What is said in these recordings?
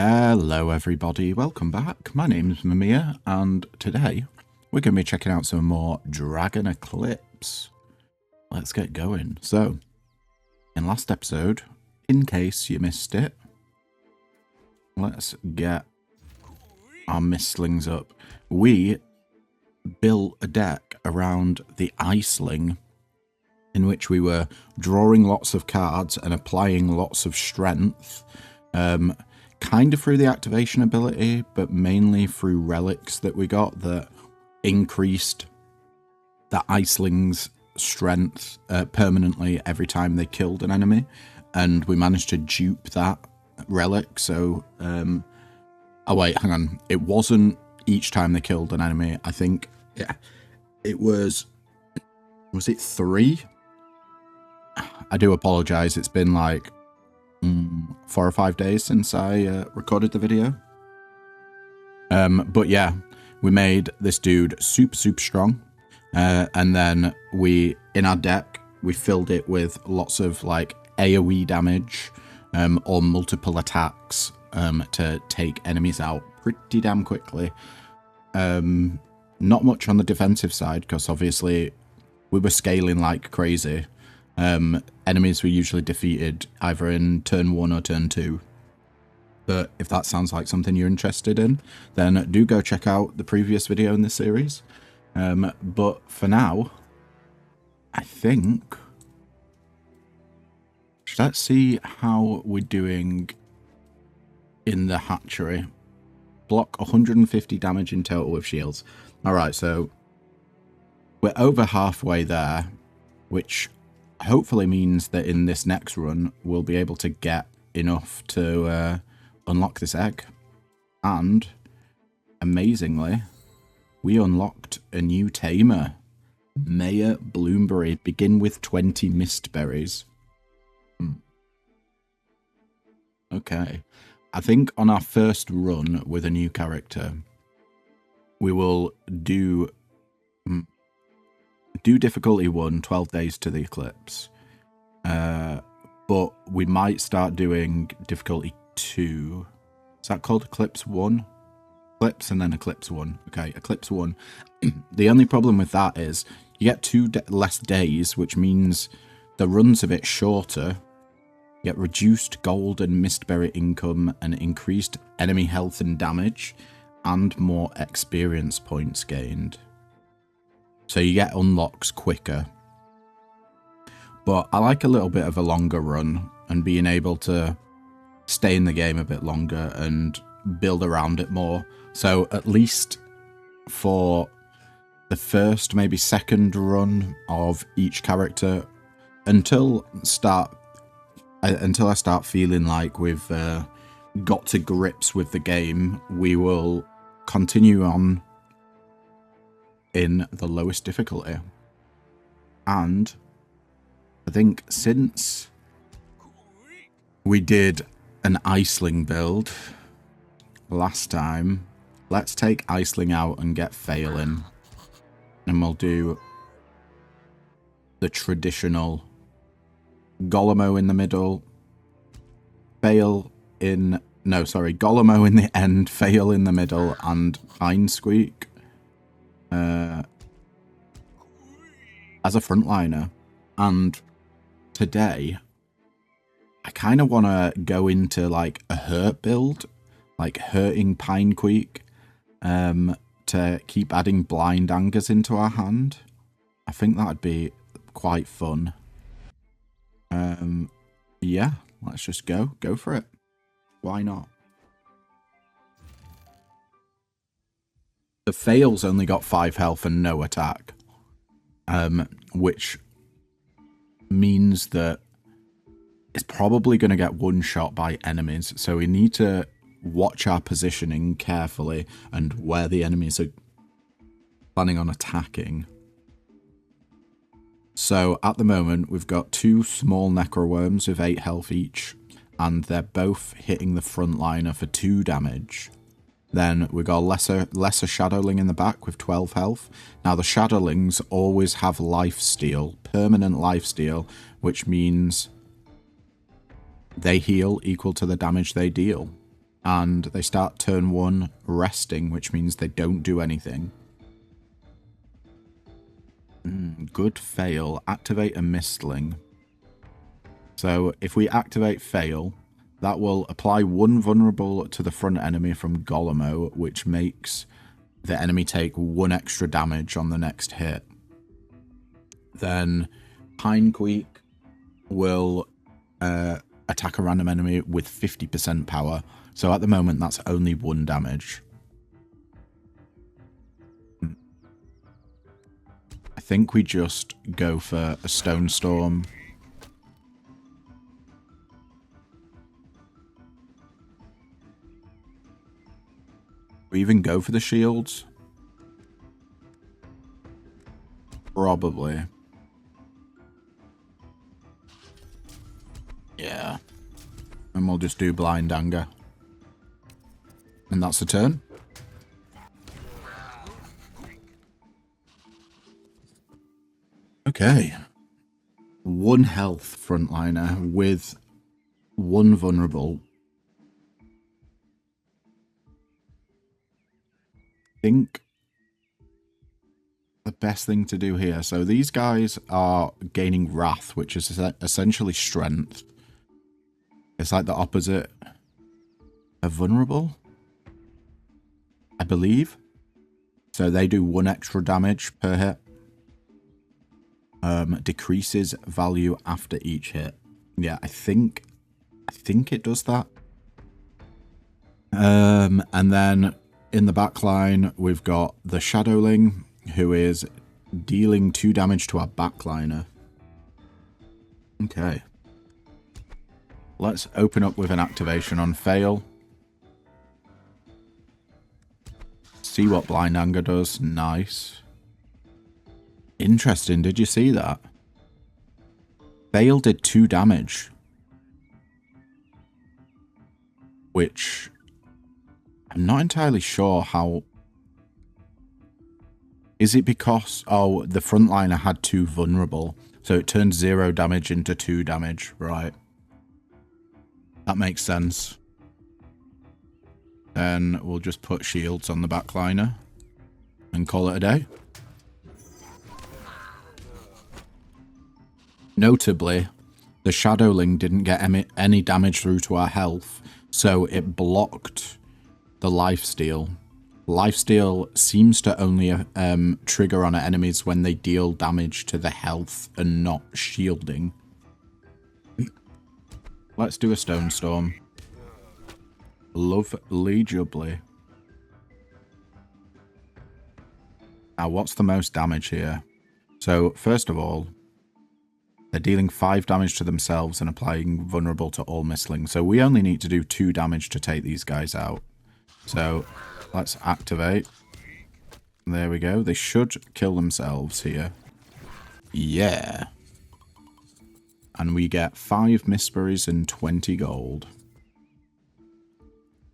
Hello everybody, welcome back. My name's Mamiya and today we're going to be checking out some more Dragon Eclipse. Let's get going. So, in last episode, in case you missed it, let's get our Mystlings up. We built a deck around the Iceling in which we were drawing lots of cards and applying lots of strength. Kind of through the activation ability, but mainly through relics that we got that increased the Iceling's strength permanently every time they killed an enemy, and we managed to dupe that relic. So, oh wait, hang on. It wasn't each time they killed an enemy. I think, yeah, it was it 3? I do apologize. It's been like 4 or 5 days since I recorded the video. But yeah, we made this dude super strong. And then in our deck, we filled it with lots of like AoE damage or multiple attacks to take enemies out pretty damn quickly. Not much on the defensive side, because obviously we were scaling like crazy. Enemies were usually defeated either in turn 1 or turn 2. But if that sounds like something you're interested in, then do go check out the previous video in this series. But for now, I think, let's see how we're doing in the hatchery. Block 150 damage in total with shields. Alright, so we're over halfway there, which hopefully means that in this next run, we'll be able to get enough to unlock this egg. And, amazingly, we unlocked a new Tamer. Mayor Bloomberry. Begin with 20 Mistberries. Okay. I think on our first run with a new character, we will do difficulty 1, 12 days to the Eclipse. But we might start doing difficulty 2. Is that called Eclipse 1? Eclipse and then Eclipse 1. Okay, Eclipse 1. The only problem with that is you get 2 less days, which means the run's a bit shorter. You get reduced gold and mistberry income and increased enemy health and damage and more experience points gained. So you get unlocks quicker. But I like a little bit of a longer run and being able to stay in the game a bit longer and build around it more. So at least for the first, maybe second run of each character, until I start feeling like we've got to grips with the game, we will continue on in the lowest difficulty. And I think since we did an Iceling build last time, let's take Iceling out and get Fail in. And we'll do the traditional Golemo in the middle, Golemo in the end, Fail in the middle, and Pine Squeak as a frontliner. And today, I kind of want to go into like a hurt build, like hurting Pine Squeak, to keep adding blind angers into our hand. I think that'd be quite fun. Yeah, let's just go for it. Why not? The Fail's only got 5 health and no attack, which means that it's probably going to get one-shot by enemies, so we need to watch our positioning carefully and where the enemies are planning on attacking. So at the moment, we've got 2 small necroworms with 8 health each, and they're both hitting the frontliner for 2 damage. Then we got lesser Shadowling in the back with 12 health. Now the Shadowlings always have lifesteal, permanent lifesteal, which means they heal equal to the damage they deal. and they start turn 1 resting, which means they don't do anything. Good fail. Activate a Mystling. So if we activate fail, that will apply 1 vulnerable to the front enemy from Golemo, which makes the enemy take 1 extra damage on the next hit. Then Pinequeak will attack a random enemy with 50% power. So at the moment, that's only 1 damage. I think we just go for a Stone Storm. We even go for the shields? Probably. Yeah. And we'll just do Blind Anger. And that's the turn. Okay. 1 health frontliner with 1 vulnerable. I think the best thing to do here. So these guys are gaining Wrath, which is essentially strength. It's like the opposite of vulnerable, I believe. So they do 1 extra damage per hit. Decreases value after each hit. Yeah, I think it does that. And then in the back line, we've got the Shadowling, who is dealing 2 damage to our backliner. Okay. Let's open up with an activation on fail. See what Blind Anger does. Nice. Interesting. Did you see that? Fail did 2 damage. Which I'm not entirely sure how... Is it because... Oh, the frontliner had 2 vulnerable. So it turned 0 damage into 2 damage. Right. That makes sense. Then we'll just put shields on the backliner. And call it a day. Notably, the Shadowling didn't get any damage through to our health. So it blocked the lifesteal. Lifesteal seems to only trigger on enemies when they deal damage to the health and not shielding. Let's do a Stone Storm. Lovely jubbly. Now, what's the most damage here? So, first of all, they're dealing 5 damage to themselves and applying vulnerable to all Mystlings. So we only need to do 2 damage to take these guys out. So let's activate. There we go. They should kill themselves here. Yeah. And we get 5 Mistberries and 20 gold.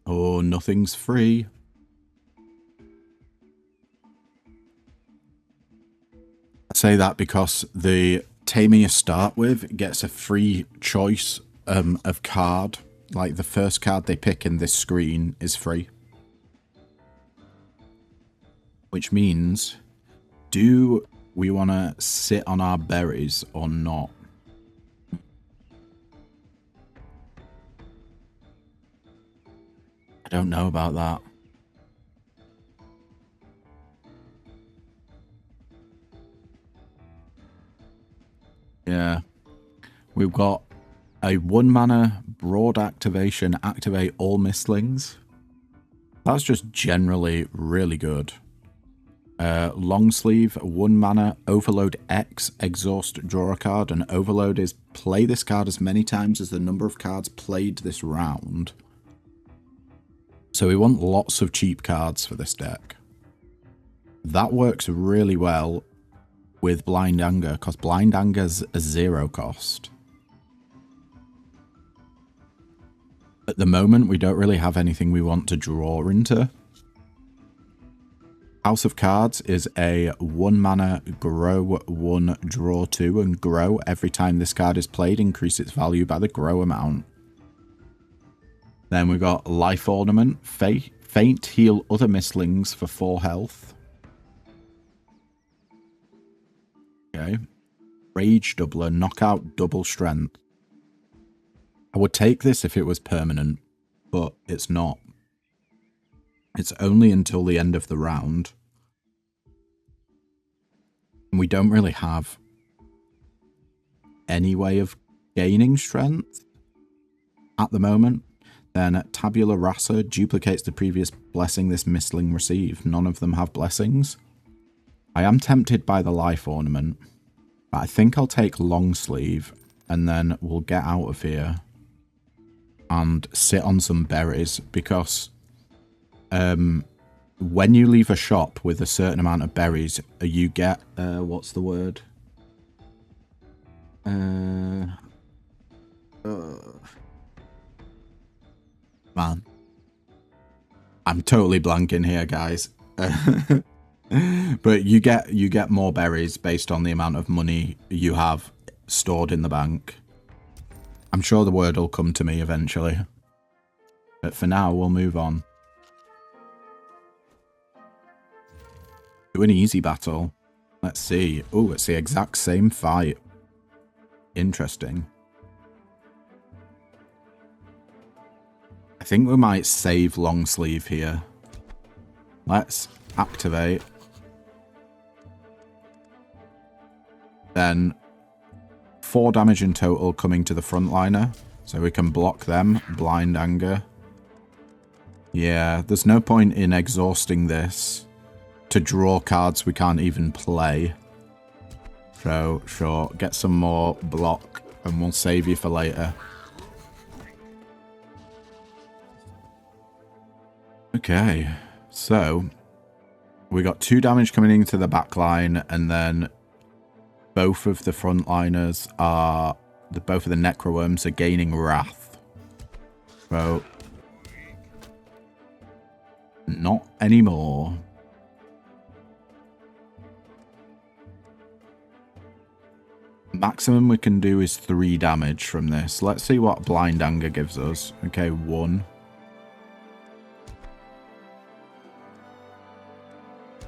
Oh, nothing's free. I say that because the Tamer you start with gets a free choice of card. Like the first card they pick in this screen is free. Which means, do we want to sit on our berries or not? I don't know about that. Yeah. We've got a 1 mana broad activation, activate all Mystlings. That's just generally really good. Long sleeve, 1 mana, overload X, exhaust, draw a card, and overload is play this card as many times as the number of cards played this round. So we want lots of cheap cards for this deck. That works really well with Blind Anger, because Blind Anger's a 0 cost. At the moment, we don't really have anything we want to draw into. House of Cards is a 1 mana, grow 1, draw 2, and grow. Every time this card is played, increase its value by the grow amount. Then we've got Life Ornament. Faint heal other Mystlings for 4 health. Okay. Rage Doubler. Knockout double strength. I would take this if it was permanent, but it's not. It's only until the end of the round. And we don't really have any way of gaining strength at the moment. Then Tabula Rasa duplicates the previous blessing this Mystling received. None of them have blessings. I am tempted by the Life Ornament, but I think I'll take Long Sleeve and then we'll get out of here and sit on some berries, because when you leave a shop with a certain amount of berries, you get, what's the word? Man, I'm totally blanking here, guys. But you get more berries based on the amount of money you have stored in the bank. I'm sure the word will come to me eventually. But for now, we'll move on. Do an easy battle. Let's see. Oh, it's the exact same fight. Interesting. I think we might save Long Sleeve here. Let's activate. Then 4 damage in total coming to the frontliner, so we can block them. Blind Anger. Yeah, there's no point in exhausting this to draw cards we can't even play. So, sure, get some more block and we'll save you for later. Okay, so we got 2 damage coming into the back line, and then both of the frontliners are, both of the Necroworms are gaining Wrath. So, not anymore. Maximum we can do is 3 damage from this. Let's see what Blind Anger gives us. Okay, 1.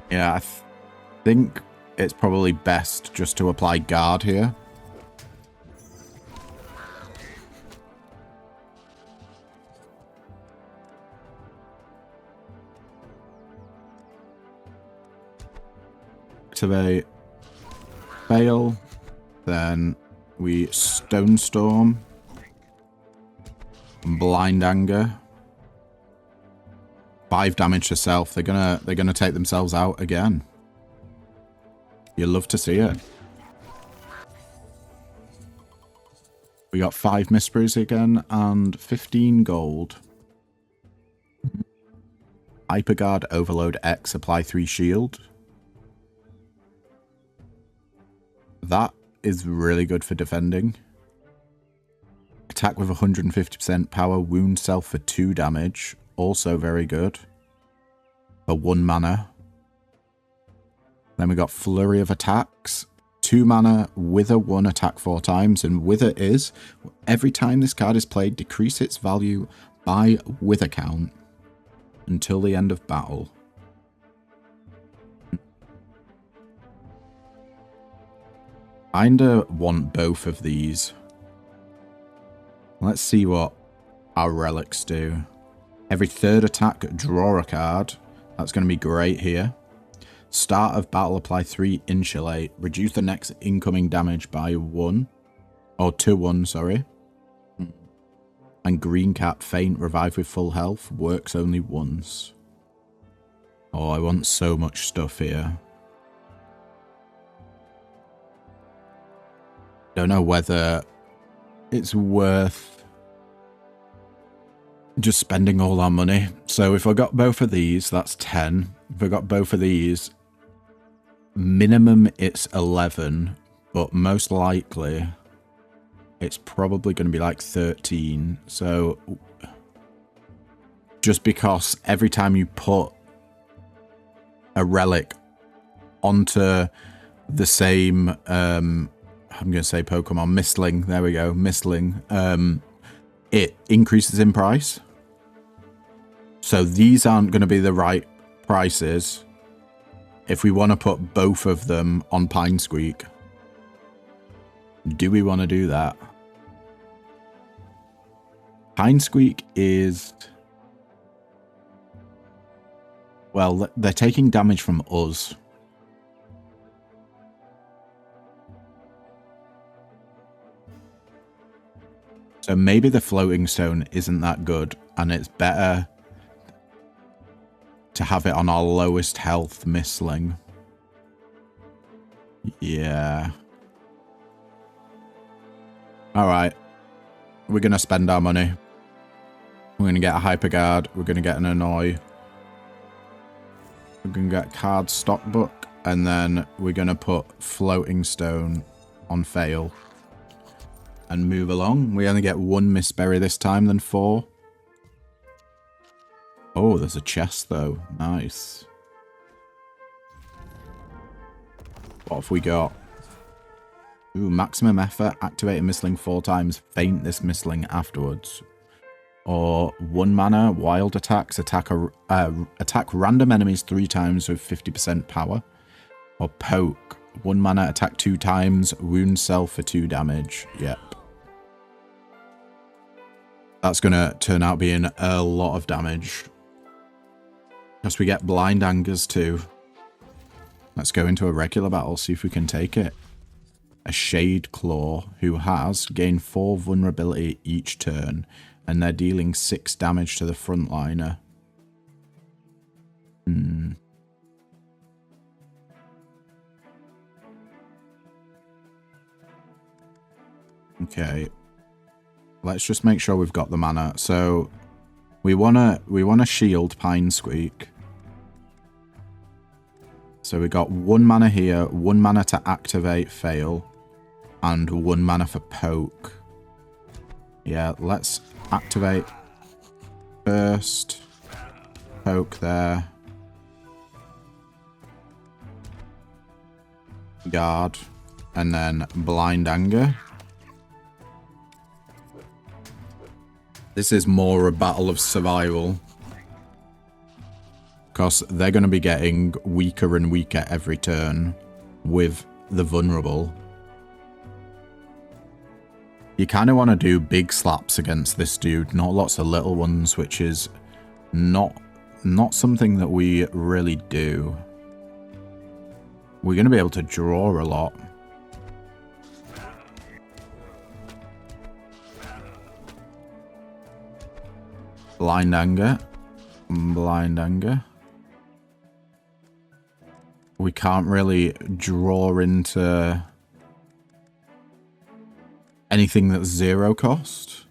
Yeah, I think it's probably best just to apply Guard here. Activate. Fail. Then we Stone Storm. Blind Anger. 5 damage to self. They're gonna take themselves out again. You'll love to see it. We got 5 Mysteries again and 15 gold. Hyperguard Overload X, apply 3 shield. That is really good for defending. Attack with 150% power, wound self for 2 damage. Also very good. For 1 mana. Then we got Flurry of Attacks. 2 mana, Wither 1, attack 4 times. And Wither is, every time this card is played, decrease its value by Wither count until the end of battle. Kinda want both of these. Let's see what our relics do. Every 3rd attack, draw a card. That's going to be great here. Start of battle, apply 3 Insulate. Reduce the next incoming damage by 1. Or to 1, sorry. And Green Cap, Faint, revive with full health. Works only once. Oh, I want so much stuff here. Don't know whether it's worth just spending all our money. So if I got both of these, that's 10. If I got both of these, minimum it's 11, but most likely it's probably going to be like 13. So just because every time you put a relic onto the same I'm going to say Pokemon, Mystling, there we go, Mystling, it increases in price. So these aren't going to be the right prices if we want to put both of them on Pine Squeak. Do we want to do that? Pine Squeak is... Well, they're taking damage from us. So maybe the floating stone isn't that good, and it's better to have it on our lowest health Mystling. Yeah. Alright. We're going to spend our money. We're going to get a Hyperguard. We're going to get an Annoy. We're going to get Card Stockbook. And then we're going to put Floating Stone on Fail. And move along. We only get 1 Mistberry this time than 4. Oh, there's a chest though. Nice. What have we got? Ooh, maximum effort. Activate a Mystling 4 times. Faint this Mystling afterwards. Or 1 mana. Wild attacks. Attack random enemies 3 times with 50% power. Or poke. 1 mana. Attack 2 times. Wound self for 2 damage. Yep. That's going to turn out being a lot of damage. Because we get blind angers too. Let's go into a regular battle, see if we can take it. A Shade Claw, who has gained 4 vulnerability each turn, and they're dealing 6 damage to the frontliner. Okay. Let's just make sure we've got the mana. So we wanna shield Pine Squeak. So we got 1 mana here, 1 mana to activate Fail, and 1 mana for poke. Yeah, let's activate first. Poke there. Guard. And then Blind Anger. This is more a battle of survival. Because they're going to be getting weaker and weaker every turn with the vulnerable. You kind of want to do big slaps against this dude, not lots of little ones, which is not something that we really do. We're going to be able to draw a lot. Blind Anger. Blind Anger. We can't really draw into anything that's 0 cost.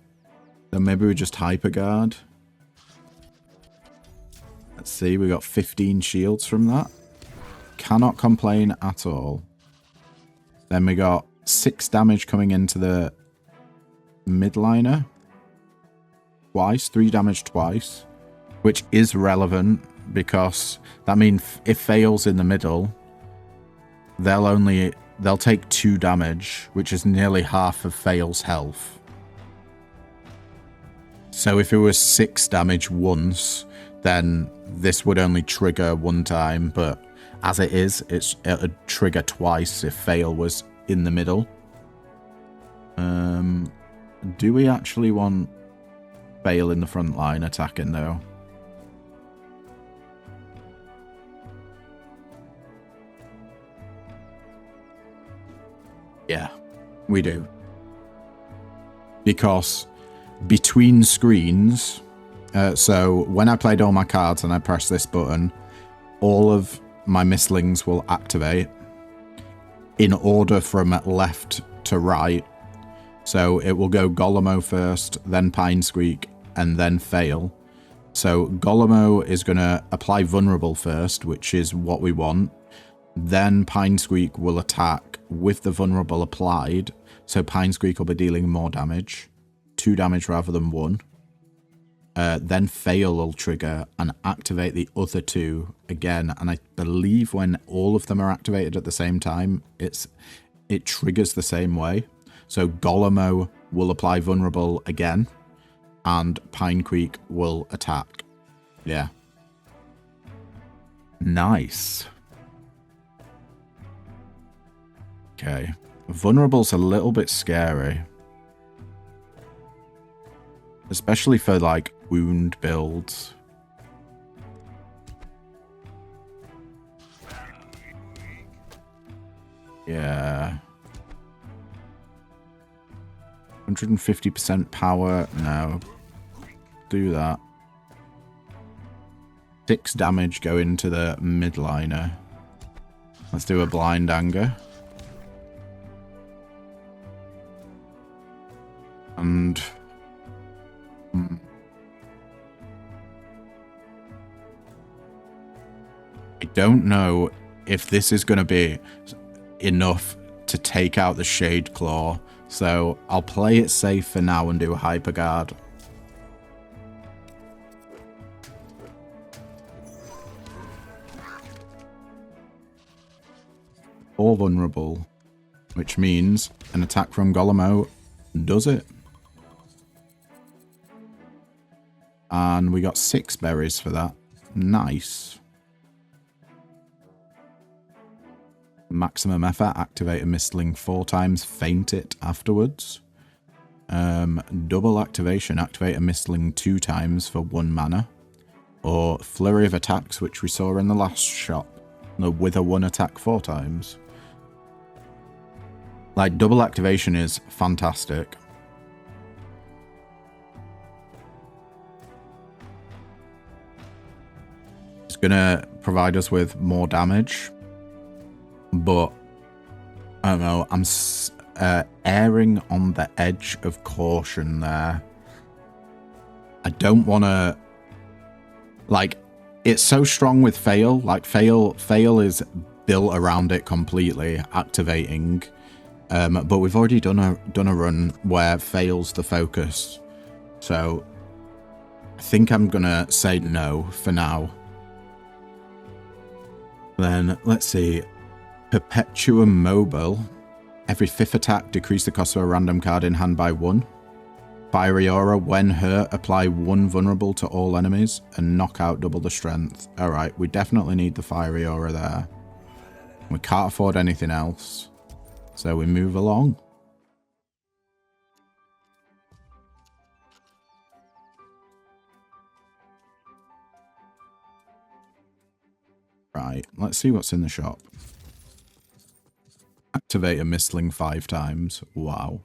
Then maybe we just Hyperguard. Let's see, we got 15 shields from that. Cannot complain at all. Then we got 6 damage coming into the midliner. Twice, 3 damage twice, which is relevant because that means if Fail's in the middle, they'll take 2 damage, which is nearly half of Fail's health. So if it was 6 damage once, then this would only trigger 1 time, but as it is, it'd trigger twice if Fail was in the middle. Do we actually want Fail in the front line attacking though? Yeah, we do. Because between screens, so when I played all my cards and I press this button, all of my Mystlings will activate in order from left to right. So it will go Golemo first, then Pine Squeak, and then Fail. So Golemo is going to apply Vulnerable first, which is what we want. Then Pine Squeak will attack with the Vulnerable applied. So Pine Squeak will be dealing more damage. 2 damage rather than 1. Then Fail will trigger and activate the other 2 again. And I believe when all of them are activated at the same time, it triggers the same way. So Golemo will apply Vulnerable again, and Pine Squeak will attack. Yeah. Nice. Okay. Vulnerable's a little bit scary. Especially for, like, wound builds. Yeah. 150% power. No. Do that. 6 damage going to the midliner. Let's do a blind anger. And... I don't know if this is going to be enough to take out the Shade Claw, so I'll play it safe for now and do a Hyper Guard. Or vulnerable, which means an attack from Golemo does it. And we got 6 berries for that. Nice. Maximum effort, activate a Mystling 4 times, faint it afterwards. Double activation, activate a Mystling 2 times for 1 mana. Or flurry of attacks, which we saw in the last shop, with a 1 attack 4 times. Like, double activation is fantastic. It's gonna provide us with more damage. But, I don't know, I'm erring on the edge of caution there. I don't want to... Like, it's so strong with Fail. Like, Fail is built around it completely, activating. But we've already done a run where Fail's the focus. So, I think I'm going to say no for now. Then, let's see... Perpetuum Mobile. Every 5th attack, decrease the cost of a random card in hand by 1. Fiery Aura, when hurt, apply 1 vulnerable to all enemies and knock out double the strength. Alright, we definitely need the Fiery Aura there. We can't afford anything else. So we move along. Right, let's see what's in the shop. Activate a Mystling 5 times. Wow.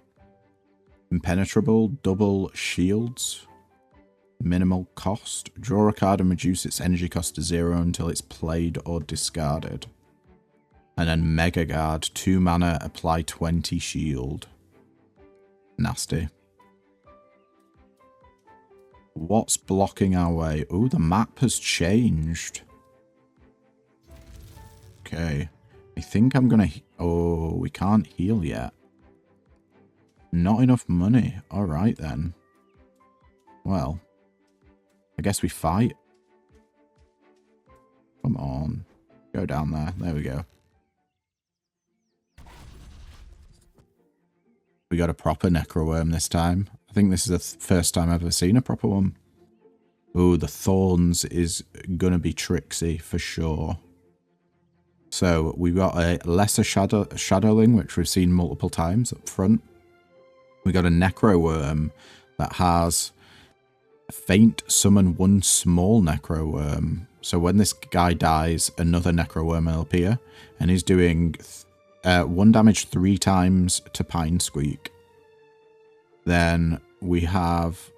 Impenetrable, double shields. Minimal cost. Draw a card and reduce its energy cost to 0 until it's played or discarded. And then Mega Guard, 2 mana, apply 20 shield. Nasty. What's blocking our way? Oh, the map has changed. Okay. I think I'm gonna... Oh, we can't heal yet. Not enough money. Alright then. Well. I guess we fight. Come on. Go down there. There we go. We got a proper Necroworm this time. I think this is the first time I've ever seen a proper one. Oh, the Thorns is gonna be tricksy for sure. So we've got a lesser Shadowling, which we've seen multiple times up front. We got a Necroworm that has faint summon 1 small Necroworm. So when this guy dies, another Necroworm will appear, and he's doing 1 damage 3 times to Pine Squeak. Then we have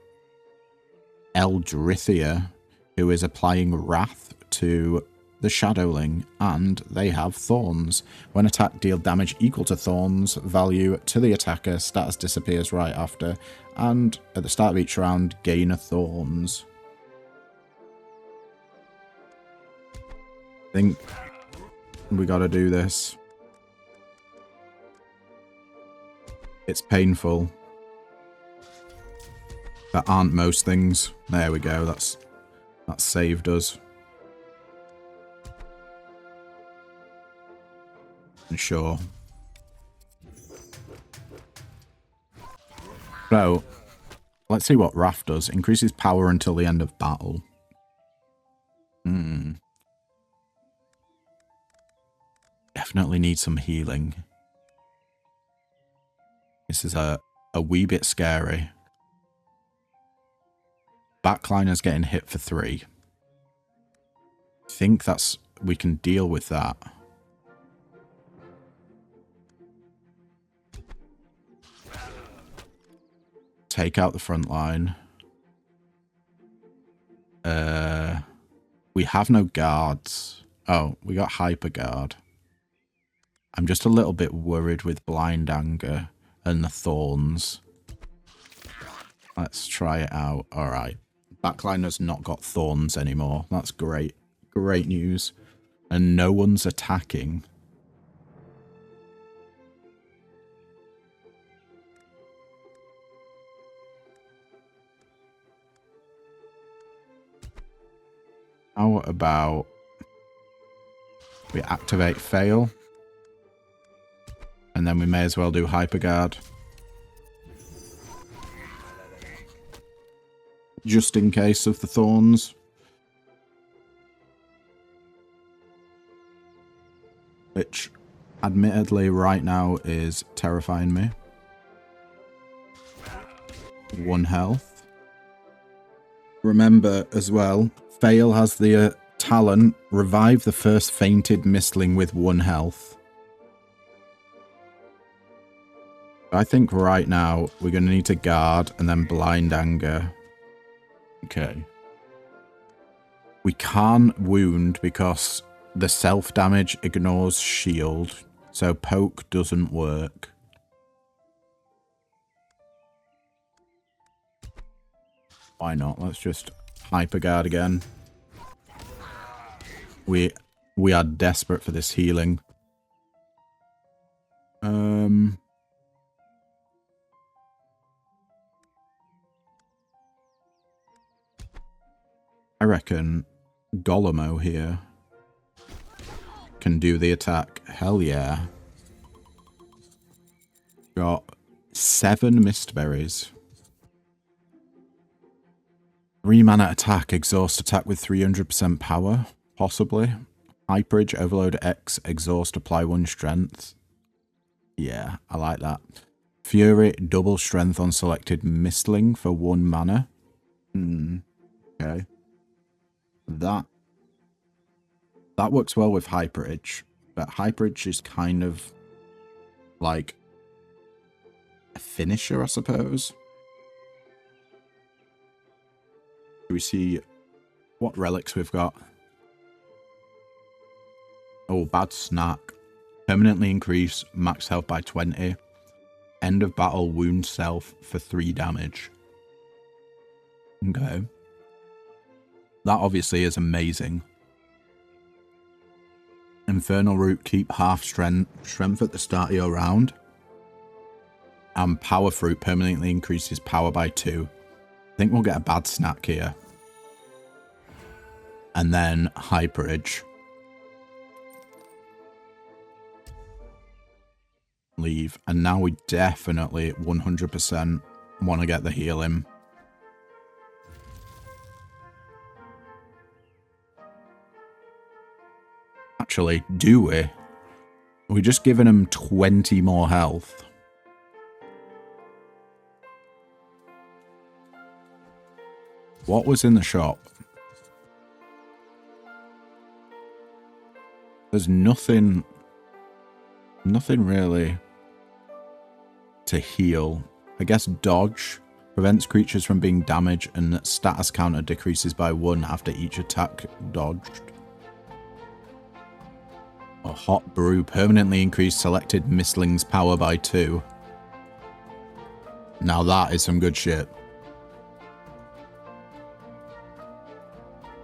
Eldrithia, who is applying Wrath to the Shadowling, and they have Thorns. When attacked, deal damage equal to Thorns value to the attacker. Status disappears right after, and at the start of each round, gain a Thorns. I think we gotta do this. It's painful. That aren't most things. There we go, that saved us. Sure. So, let's see what Wrath does. Increases power until the end of battle. definitely need some healing. This is a wee bit scary. Backliner's getting hit for 3. I think we can deal with that. Take out the front line. We have no guards. Oh, we got hyper guard. I'm just a little bit worried with blind anger and the thorns. Let's try it out. All right. Backliner's not got thorns anymore. That's great. Great news. And no one's attacking. How about we activate fail? And then we may as well do hyperguard. Just in case of the thorns. Which, admittedly, right now is terrifying me. 1 health. Remember, as well, fail has the talent, revive the first fainted Mystling with 1 health. I think right now we're going to need to guard and then blind anger. Okay. We can't wound because the self-damage ignores shield, so poke doesn't work. Why not? Let's just hyperguard again. We are desperate for this healing. I reckon Golemo here can do the attack. Hell yeah. Got 7 Mistberries. 3 mana attack, exhaust attack with 300% power, possibly. Hyperage, Overload X, exhaust, apply 1 strength. Yeah, I like that. Fury, double strength on selected Mystling for 1 mana. Okay. That works well with Hyperage, but Hyperage is kind of like a finisher, I suppose. Do we see what relics we've got? Oh, bad snack. Permanently increase max health by 20. End of battle wound self for 3 damage. Okay. That obviously is amazing. Infernal Root, keep half strength at the start of your round. And Power Fruit permanently increases power by 2. I think we'll get a bad snack here. And then Hyperage. Leave. And now we definitely 100% want to get the healing. Actually, do we? We're just giving him 20 more health. What was in the shop? There's nothing really to heal. I guess dodge prevents creatures from being damaged and status counter decreases by 1 after each attack dodged. A hot brew permanently increased selected Mystling's power by 2. Now that is some good shit.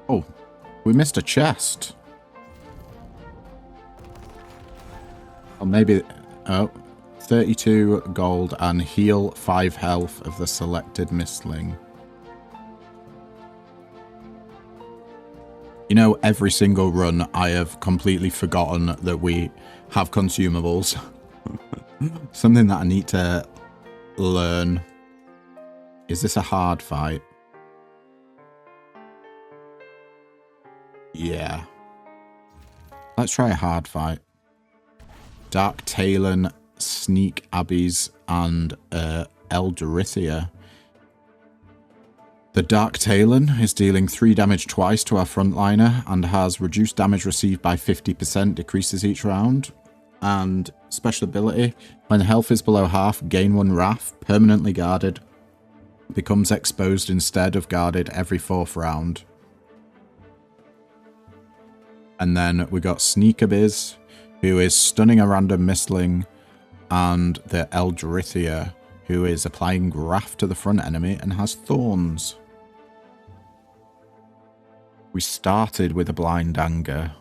Oh, we missed a chest. Or maybe, oh, 32 gold and heal 5 health of the selected Mystling. You know, every single run I have completely forgotten that we have consumables. Something that I need to learn. Is this a hard fight? Yeah. Let's try a hard fight. Dark Talon, Sneak Abbeys, and Eldorithia. The Dark Talon is dealing 3 damage twice to our frontliner and has reduced damage received by 50%, decreases each round. And special ability, when health is below half, gain 1 wrath, permanently guarded, becomes exposed instead of guarded every 4th round. And then we got Sneak Abbeys, who is stunning a random Mystling, and the Eldorithia, who is applying Graft to the front enemy and has Thorns. We started with a Blind Anger.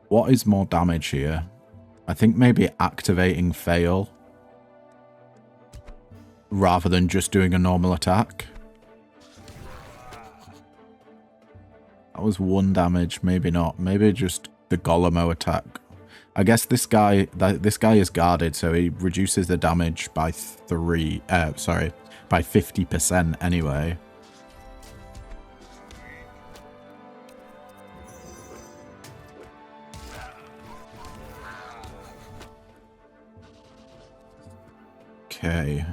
What is more damage here? I think maybe activating Fail rather than just doing a normal attack. That was 1 damage, maybe not. Maybe just the Golemo attack. I guess this guy is guarded, so he reduces the damage by by 50% anyway. Okay.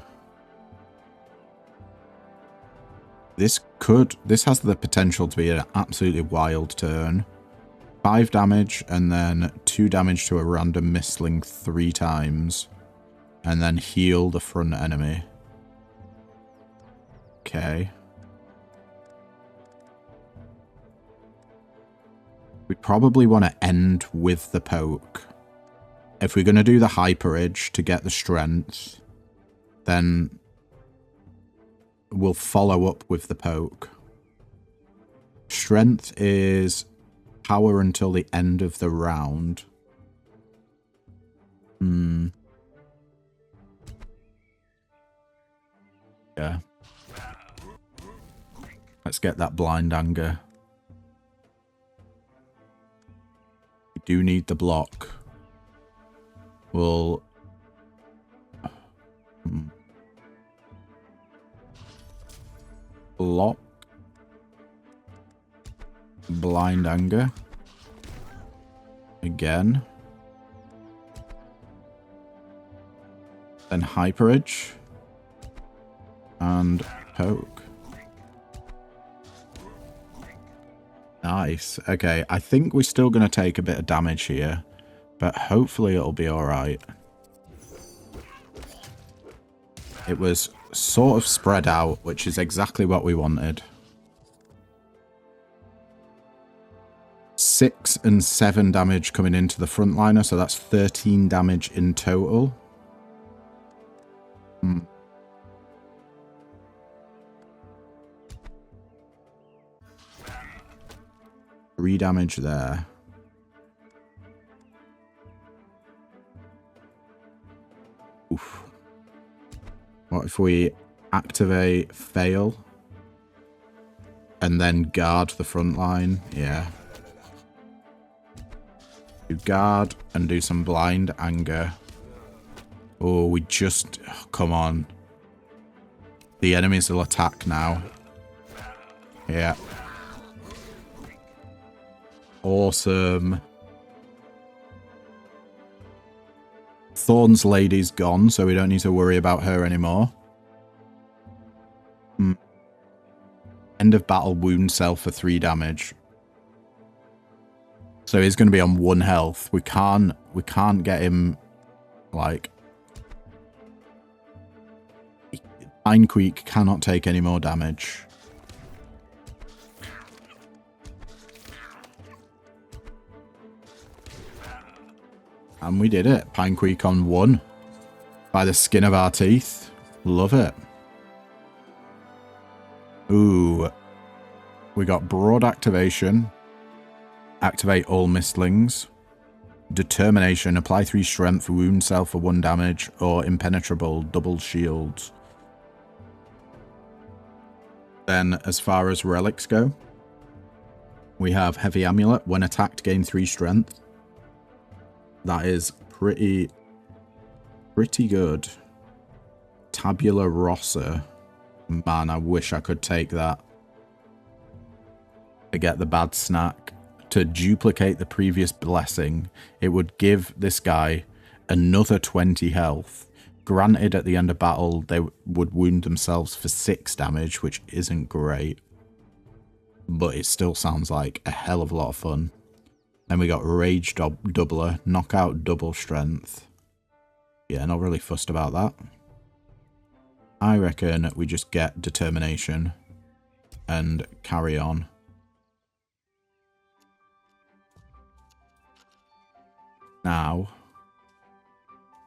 This has the potential to be an absolutely wild turn. 5 damage and then 2 damage to a random Mystling 3 times. And then heal the front enemy. Okay. We probably want to end with the poke. If we're going to do the Hyperage to get the strength, then we'll follow up with the poke. Strength is power until the end of the round. Yeah. Let's get that Blind Anger. We do need the block. We'll... block. Blind Anger. Again. Then Hyperage. And poke. Nice. Okay, I think we're still going to take a bit of damage here. But hopefully it'll be alright. It was sort of spread out, which is exactly what we wanted. 6 and 7 damage coming into the frontliner, so that's 13 damage in total. 3 damage there. Oof. What if we activate Fail and then guard the front line? Yeah. Do guard and do some Blind Anger. Oh, we just... oh, come on. The enemies will attack now. Yeah. Awesome. Thorns Lady's gone, so we don't need to worry about her anymore. End of battle wound self for 3 damage. So he's going to be on 1 health. We can't get him, like... Pine Creek cannot take any more damage. And we did it. Pine Creek on 1. By the skin of our teeth. Love it. Ooh. We got Broad Activation. Activate all Mystlings. Determination. Apply 3 strength. Wound self for 1 damage. Or Impenetrable. Double shields. Then, as far as relics go, we have Heavy Amulet. When attacked, gain 3 strength. That is pretty good. Tabula Rasa. Man, I wish I could take that. To get the bad snack. to duplicate the previous blessing, it would give this guy another 20 health. Granted, at the end of battle, they would wound themselves for 6 damage, which isn't great. But it still sounds like a hell of a lot of fun. Then we got Rage Doubler, Knockout Double Strength. Yeah, not really fussed about that. I reckon we just get Determination and carry on. Now,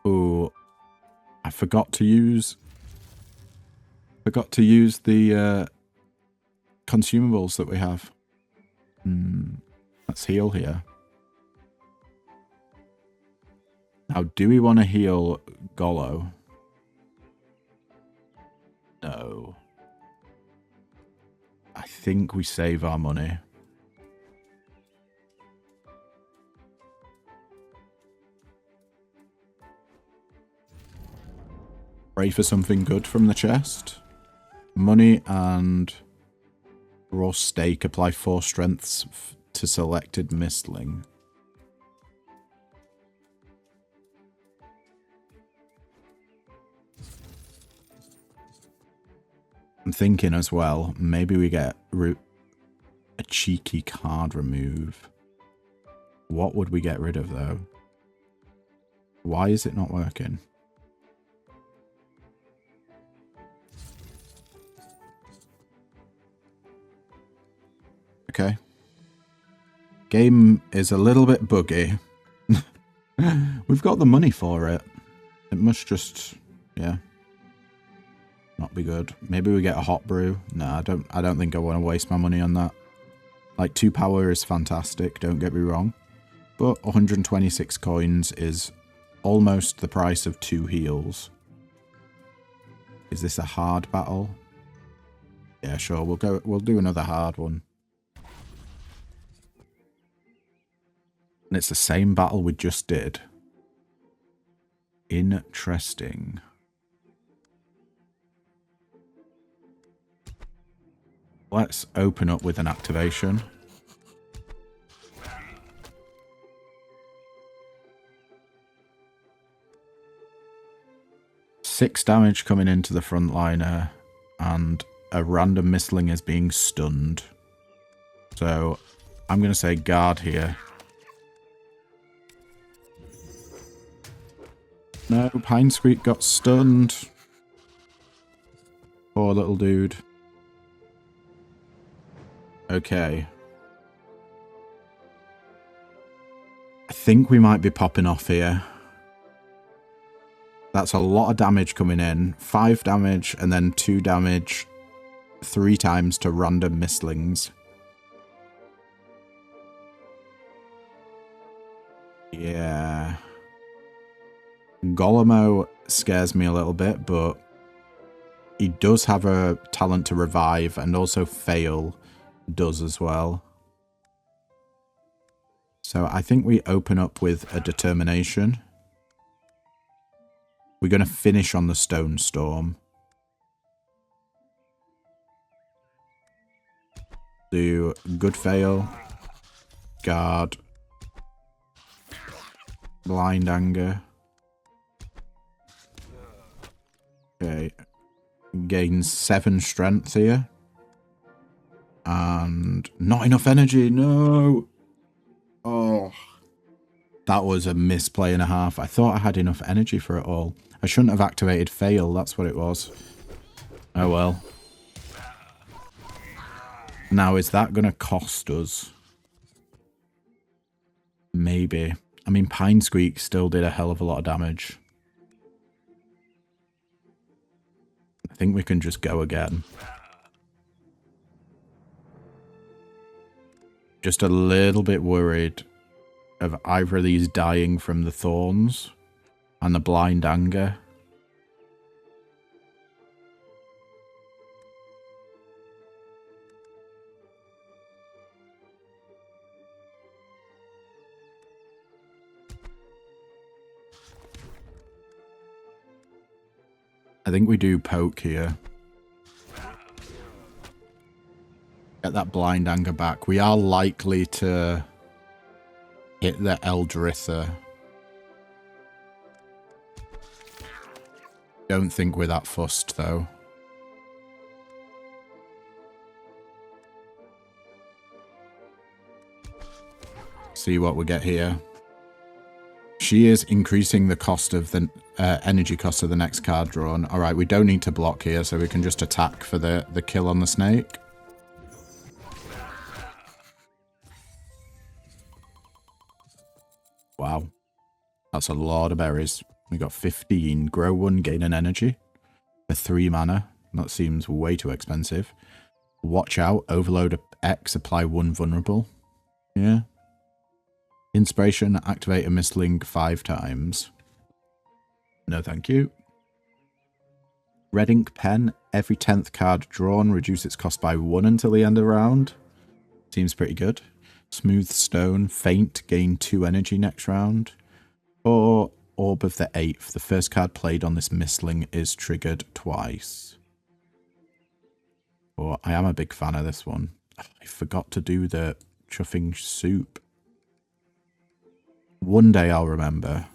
ooh, I forgot to use the consumables that we have. Let's heal here. Now, do we want to heal Gollo? No. I think we save our money. Pray for something good from the chest. Money and raw steak. Apply 4 strengths to selected Mystling. I'm thinking as well, maybe we get a cheeky card remove. What would we get rid of though? Why is it not working? Okay. Game is a little bit buggy. We've got the money for it. It must just, yeah, not be good. Maybe we get a hot brew. No, I don't think I want to waste my money on that. Like, 2 power is fantastic, don't get me wrong. But 126 coins is almost the price of 2 heals. Is this a hard battle? Yeah, sure, we'll do another hard one. And it's the same battle we just did. Interesting. Let's open up with an activation. Six damage coming into the frontliner, and a random Mystling is being stunned. So I'm going to say guard here. No, Pine Squeak got stunned. Poor little dude. Okay. I think we might be popping off here. That's a lot of damage coming in. 5 damage and then 2 damage 3 times to random Mystlings. Yeah. Golemo scares me a little bit, but he does have a talent to revive, and also fail does as well. So I think we open up with a determination. We're going to finish on the Stone Storm. Do good fail, guard, blind anger. Okay, gains 7 strength here. And not enough energy, no! Oh, that was a misplay and a half. I thought I had enough energy for it all. I shouldn't have activated fail, that's what it was. Oh well. Now, is that going to cost us? Maybe. I mean, Pine Squeak still did a hell of a lot of damage. I think we can just go again. Just a little bit worried of either of these dying from the thorns and the blind anger. I think we do poke here. Get that blind anger back. We are likely to hit the Eldritha. Don't think we're that fussed, though. See what we get here. She is increasing the cost of the energy cost of the next card drawn. All right, we don't need to block here, so we can just attack for the kill on the snake. Wow. That's a lot of berries. We got 15. Grow 1, gain an energy. For 3 mana. That seems way too expensive. Watch out. Overload X. Apply 1 vulnerable. Yeah. Inspiration. Activate a Mystling 5 times. No thank you. Red ink pen. Every 10th card drawn. Reduce its cost by 1 until the end of the round. Seems pretty good. Smooth stone. Faint. Gain 2 energy next round. Or Orb of the 8th. The first card played on this Mystling is triggered twice. Oh, I am a big fan of this one. I forgot to do the chuffing soup. One day I'll remember.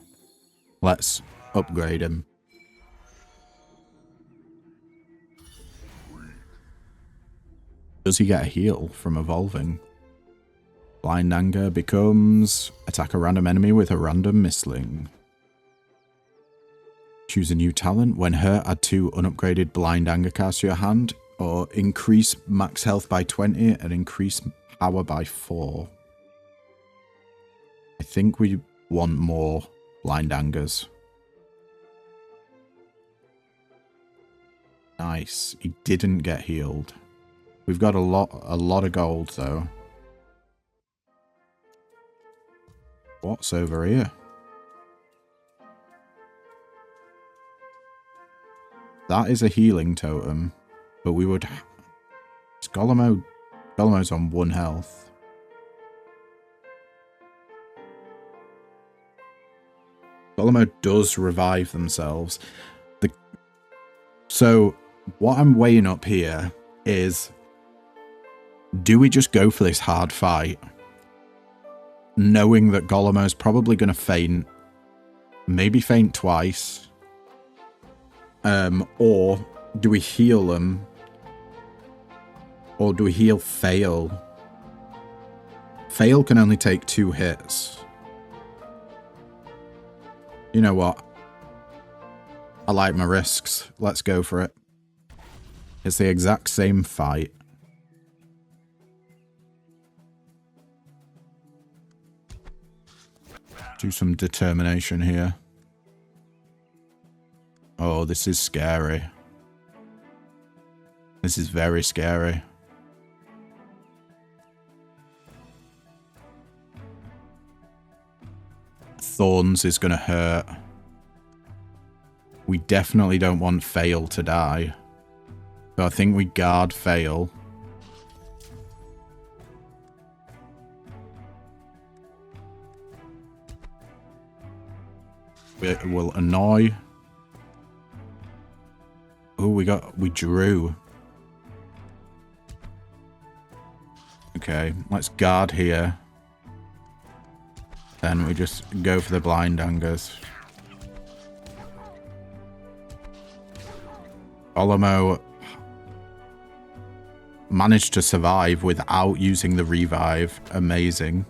Let's upgrade him. Does he get a heal from evolving? Blind Anger becomes attack a random enemy with a random Mystling. Choose a new talent. When hurt, add 2 unupgraded Blind Anger cards to your hand, or increase max health by 20 and increase power by 4. I think we want more Blind Angers. Nice. He didn't get healed. We've got a lot of gold though. What's over here? That is a healing totem, but we would... Is Golomo's on 1 health. Golomo does revive themselves. So, what I'm weighing up here is... Do we just go for this hard fight? Knowing that Golomo's probably going to faint. Maybe faint twice. Or do we heal them? Or do we heal Fail? Fail can only take 2 hits. You know what? I like my risks. Let's go for it. It's the exact same fight. Do some determination here. Oh, this is scary. This is very scary. Thorns is going to hurt. We definitely don't want Fail to die. So I think we guard Fail. It will annoy. Oh, we drew. Okay, let's guard here. Then we just go for the Blind Angers. Golomo managed to survive without using the revive. Amazing.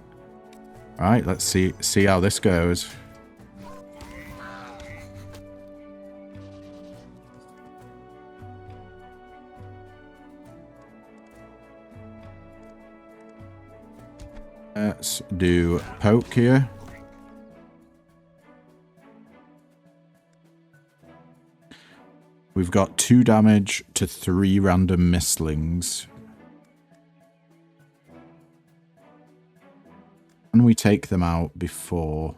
Alright, let's see how this goes. Let's do poke here. We've got 2 damage to 3 random Mystlings. Can we take them out before?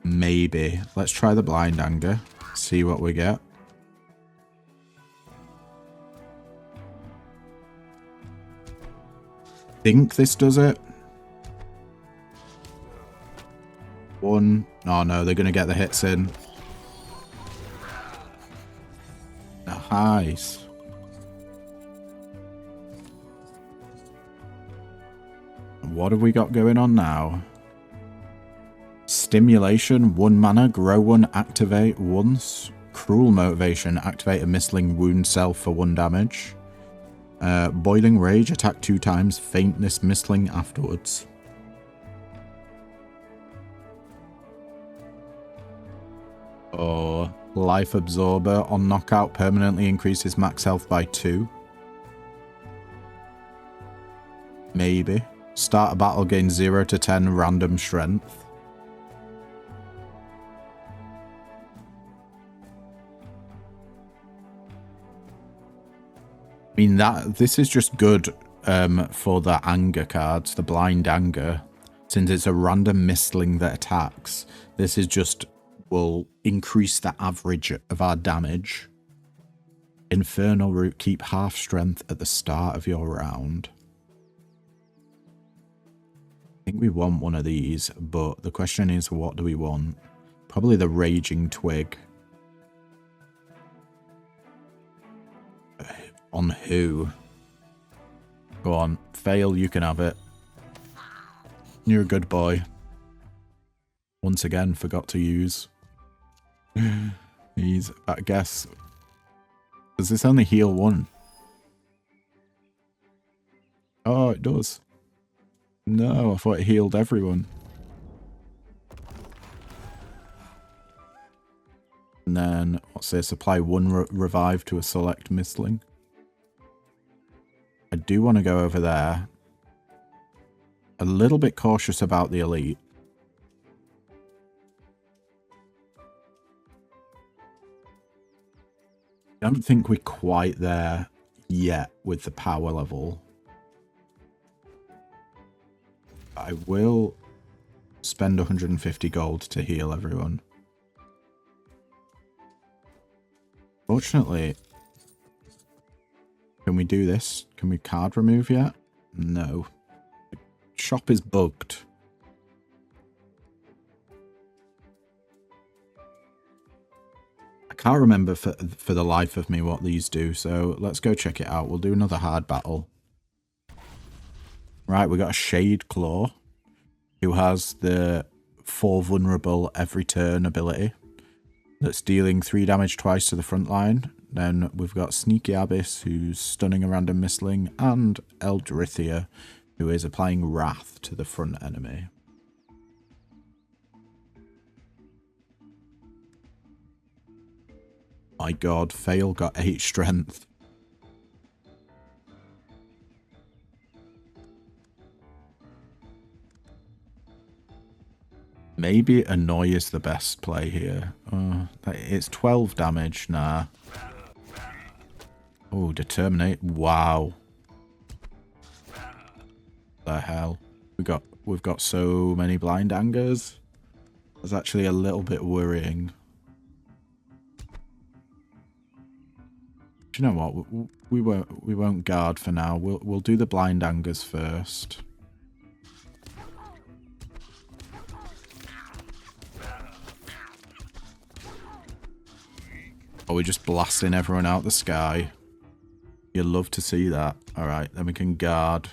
Maybe. Let's try the Blind Anger. See what we get. Think this does it. 1. Oh no, they're going to get the hits in. Nice. what have we got going on now? Stimulation, 1 mana, grow 1, activate once. Cruel motivation, activate a Mystling wound cell for 1 damage. Boiling rage, attack 2 times, faintness Mystling afterwards. Or life absorber, on knockout permanently increases max health by 2. Maybe. Start a battle, gain 0 to 10 random strength. I mean, this is just good for the anger cards, the blind anger. Since it's a random Mystling that attacks, this is just will increase the average of our damage. Infernal Root, keep half strength at the start of your round. I think we want one of these, but the question is, what do we want? Probably the Raging Twig. On who? Go on, fail, you can have it. You're a good boy. Once again, forgot to use. He's, I guess... Does this only heal 1? Oh, it does. No, I thought it healed everyone. And then, what's this? Apply 1 revive to a select Mystling. I do want to go over there. A little bit cautious about the elite. I don't think we're quite there yet with the power level. I will spend 150 gold to heal everyone. Fortunately, can we do this? Can we card remove yet? No. The shop is bugged. I can't remember for the life of me what these do, so let's go check it out. We'll do another hard battle. Right, we got a Shade Claw, who has the 4 vulnerable every turn ability. That's dealing 3 damage twice to the front line. Then we've got Sneaky Abyss, who's stunning a random Mystling, and Eldrithia, who is applying Wrath to the front enemy. My god, Fail got 8 strength. Maybe Annoy is the best play here. It's 12 damage. Nah. Oh, Determinate. Wow. The hell. We've got so many blind angers. That's actually a little bit worrying. Do you know what? We won't guard for now. We'll do the blind angers first. Oh, we're just blasting everyone out the sky. You'd love to see that. Alright, then we can guard.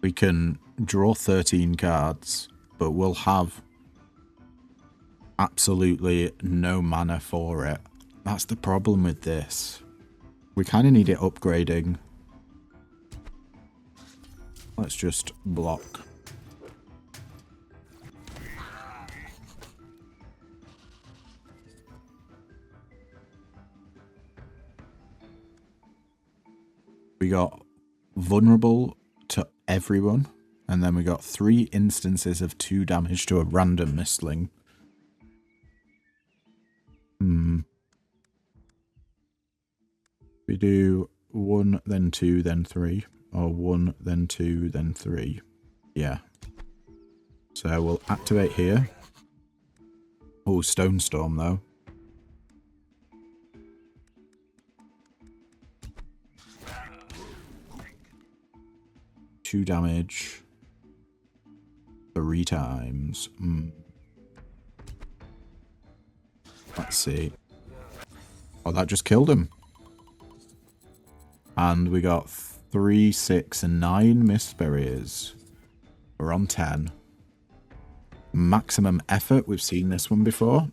We can draw 13 cards, but we'll have absolutely no mana for it. That's the problem with this. We kind of need it upgrading. Let's just block. We got vulnerable to everyone, and then we got 3 instances of 2 damage to a random Mystling. We do 1, then 2, then 3, or 1, then 2, then 3. Yeah. So we'll activate here. Oh, Stone Storm though. Two damage 3 times. Let's see. Oh, that just killed him. And we got 3, 6, and 9 Mystberries. We're on 10. Maximum effort. We've seen this one before.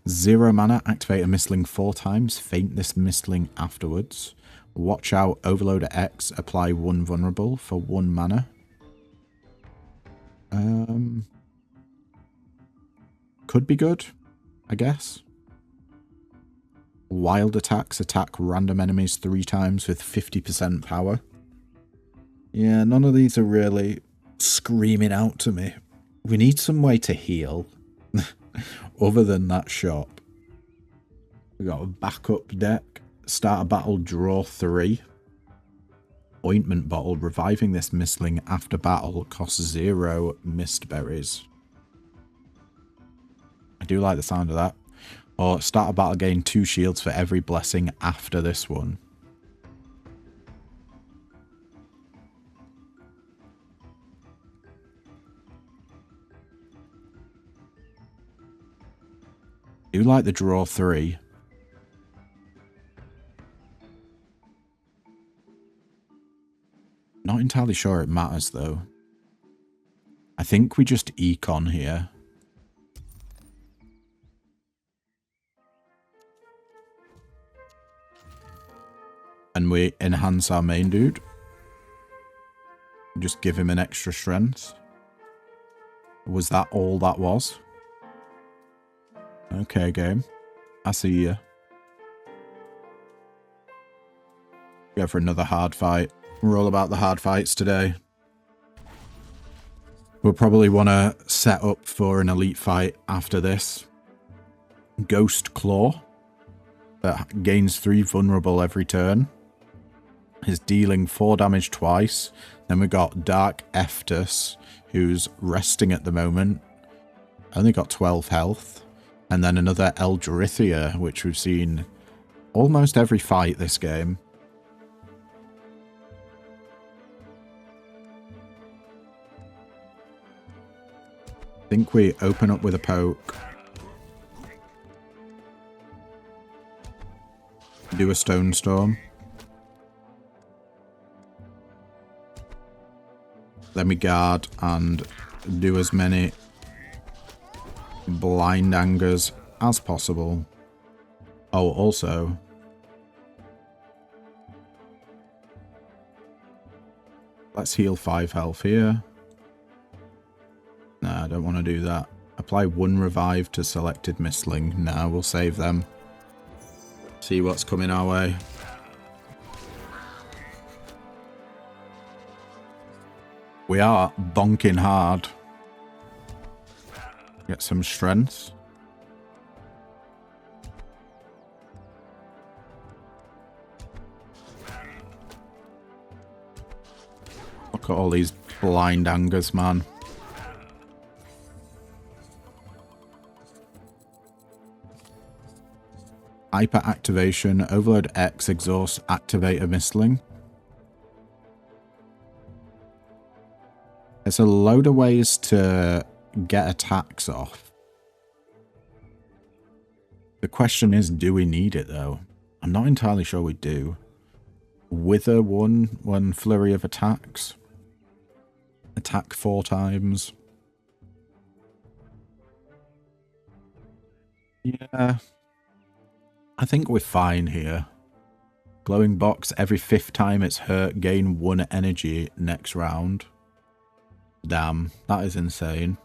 0 mana. Activate a Mystling 4 times. Faint this Mystling afterwards. Watch out. Overloader X. Apply 1 vulnerable for 1 mana. Could be good, I guess. Wild attacks. Attack random enemies 3 times with 50% power. Yeah, none of these are really screaming out to me. We need some way to heal other than that shop. We got a backup deck. Start a battle, draw 3. Ointment bottle. Reviving this Mystling after battle costs 0 Mystberries. I do like the sound of that. Or start a battle, gain 2 shields for every blessing after this one. I do like the draw 3. Not entirely sure it matters though. I think we just econ here. And we enhance our main dude. Just give him an extra strength. Was that all that was? Okay, game. I see ya. Go for another hard fight. We're all about the hard fights today. We'll probably want to set up for an elite fight after this. Ghost Claw. That gains 3 vulnerable every turn. Is dealing 4 damage twice. Then we got Dark Eftus, who's resting at the moment. Only got 12 health. And then another Eldrithia, which we've seen almost every fight this game. I think we open up with a poke. Do a Stone Storm. Let me guard and do as many blind angers as possible. Oh, also, let's heal 5 health here. Nah, I don't want to do that. Apply 1 revive to selected Mystling. Nah, we'll save them. See what's coming our way. We are bonking hard. Get some strength. Look at all these blind angers, man. Hyper activation. Overload X. Exhaust. Activate a Mystling. There's a load of ways to get attacks off. The question is, do we need it though? I'm not entirely sure we do. Wither 1 flurry of attacks. Attack 4 times. Yeah. I think we're fine here. Glowing box, every 5th time it's hurt, gain 1 energy next round. Damn, that is insane.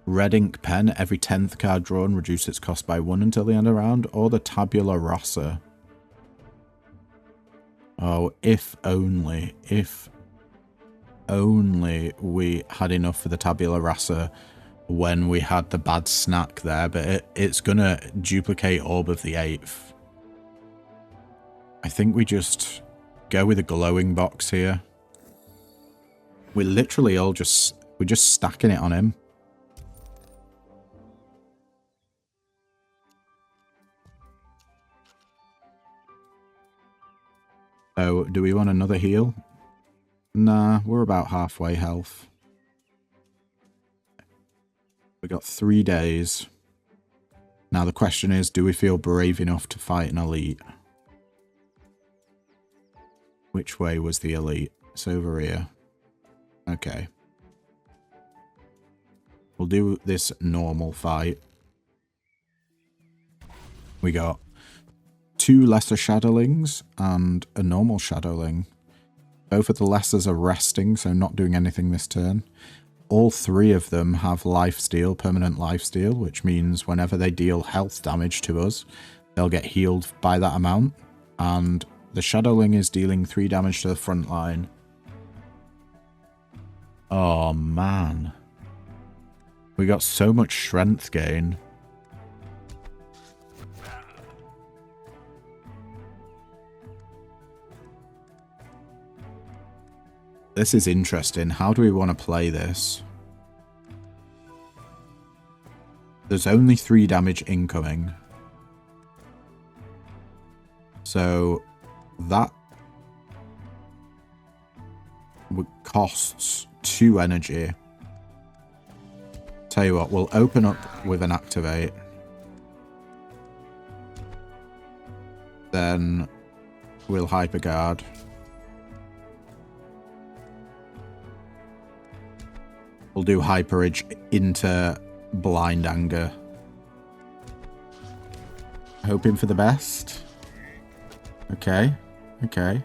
Red ink pen, every 10th card drawn, reduce its cost by 1 until the end of the round, or the tabula rasa. Oh, if only we had enough for the tabula rasa when we had the bad snack there, but it's gonna duplicate Orb of the 8th. I think we just go with a glowing box here. We're literally all we're just stacking it on him. So, do we want another heal? Nah, we're about halfway health. We got 3 days. Now the question is, do we feel brave enough to fight an elite? Which way was the elite? It's over here. Okay. We'll do this normal fight. We got 2 lesser shadowlings and a normal shadowling. Both of the lessers are resting, so not doing anything this turn. All 3 of them have lifesteal, permanent lifesteal, which means whenever they deal health damage to us, they'll get healed by that amount. And the shadowling is dealing 3 damage to the front line. Oh man. We got so much strength gain. This is interesting. How do we want to play this? There's only 3 damage incoming. So that costs 2 energy. Tell you what, we'll open up with an activate. Then we'll hyperguard. We'll do hyperage into blind anger. Hoping for the best. Okay. Okay.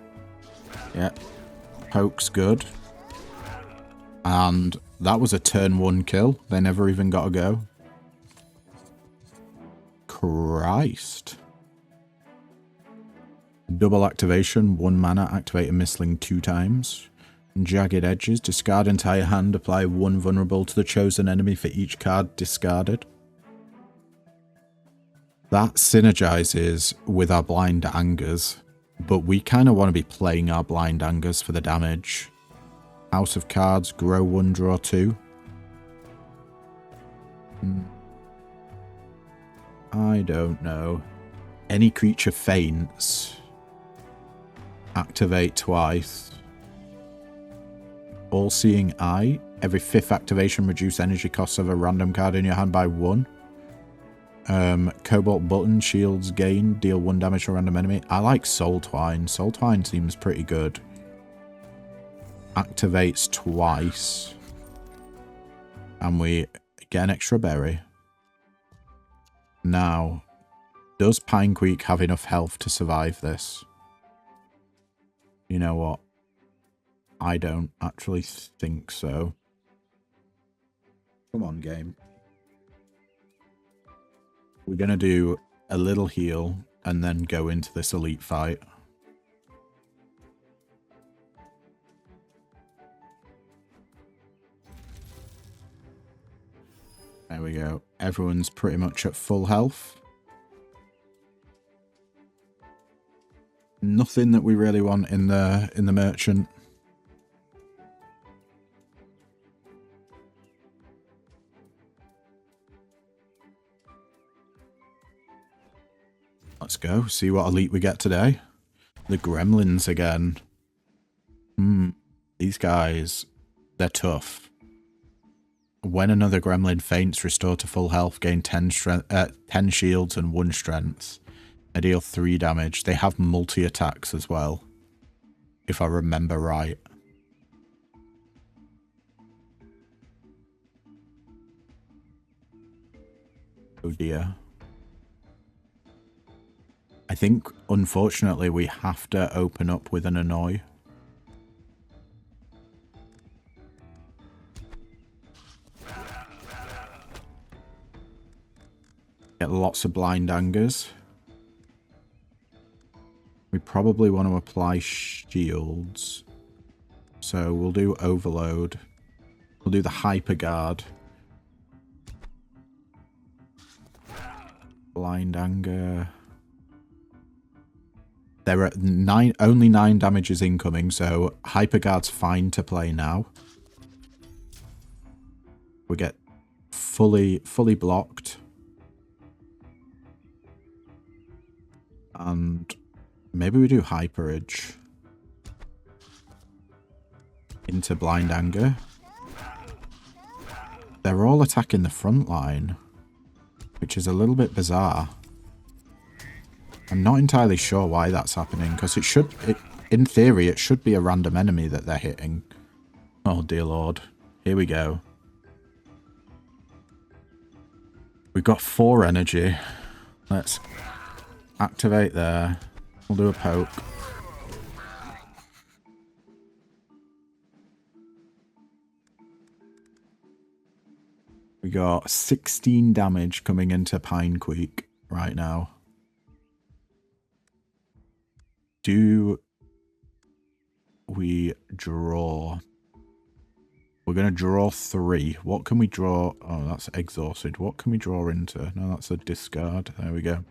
Yeah. Poke's good. And that was a turn 1 kill. They never even got a go. Christ. Double activation. 1 mana. Activate a Mystling 2 times. Jagged Edges. Discard entire hand. Apply 1 vulnerable to the chosen enemy for each card discarded. That synergizes with our blind angers. But we kind of want to be playing our blind angers for the damage. House of Cards. Grow 1, draw 2. I don't know. Any creature faints. Activate twice. All-Seeing Eye. Every 5th activation reduce energy costs of a random card in your hand by 1. Cobalt Button. Shields gain. Deal 1 damage to a random enemy. I like Soul Twine. Soul Twine seems pretty good. Activates twice. And we get an extra berry. Now, does Pinequeak have enough health to survive this? You know what? I don't actually think so. Come on, game. We're going to do a little heal and then go into this elite fight. There we go. Everyone's pretty much at full health. Nothing that we really want in the merchant. Let's go, see what elite we get today. The gremlins again. These guys, they're tough. When another gremlin faints, restore to full health, gain 10 shields and 1 strength. They deal 3 damage. They have multi-attacks as well, if I remember right. Oh dear. I think, unfortunately, we have to open up with an Annoy. Get lots of blind angers. We probably want to apply shields. So we'll do overload. We'll do the hyper guard. Blind anger. There are only 9 damages incoming, so Hyperguard's fine to play now. We get fully blocked. And maybe we do Hyperage into Blind Anger. They're all attacking the front line, which is a little bit bizarre. I'm not entirely sure why that's happening, because in theory, it should be a random enemy that they're hitting. Oh, dear Lord. Here we go. We've got 4 energy. Let's activate there. We'll do a poke. We got 16 damage coming into Pine Creek right now. Do we draw? We're going to draw 3. What can we draw? Oh, that's exhausted. What can we draw into? No, that's a discard. There we go.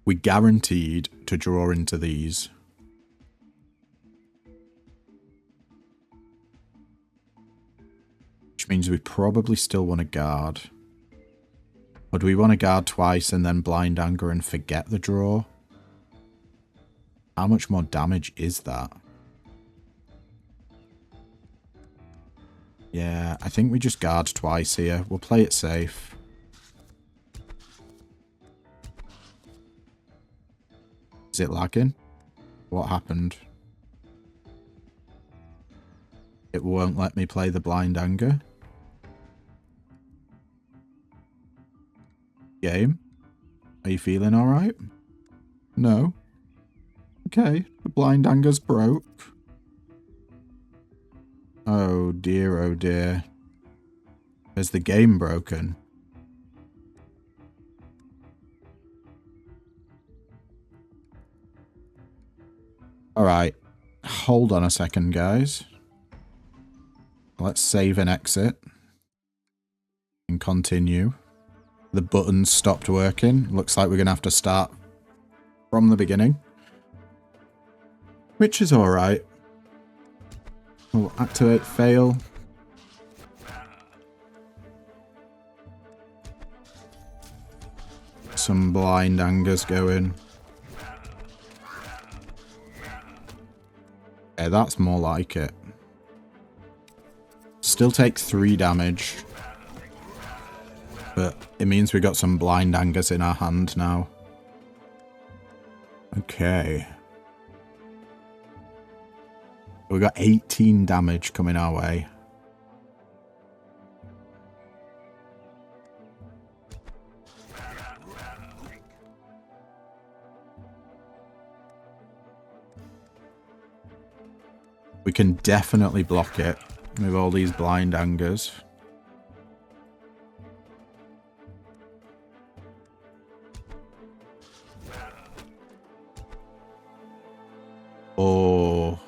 We guaranteed to draw into these. Which means we probably still want to guard. Or do we want to guard twice and then blind anger and forget the draw? How much more damage is that? Yeah, I think we just guard twice here. We'll play it safe. Is it lagging? What happened? It won't let me play the blind anger. Game? Are you feeling alright? No? Okay, the blind anger's broke. Oh dear, oh dear. Is the game broken? Alright, hold on a second, guys. Let's save and exit. And continue. The buttons stopped working. Looks like we're going to have to start from the beginning. Which is alright. We'll activate fail. Some blind angers going. Yeah, that's more like it. Still take 3 damage. But it means we got some blind angers in our hand now. Okay. We got 18 damage coming our way. We can definitely block it with all these blind angers. Oh.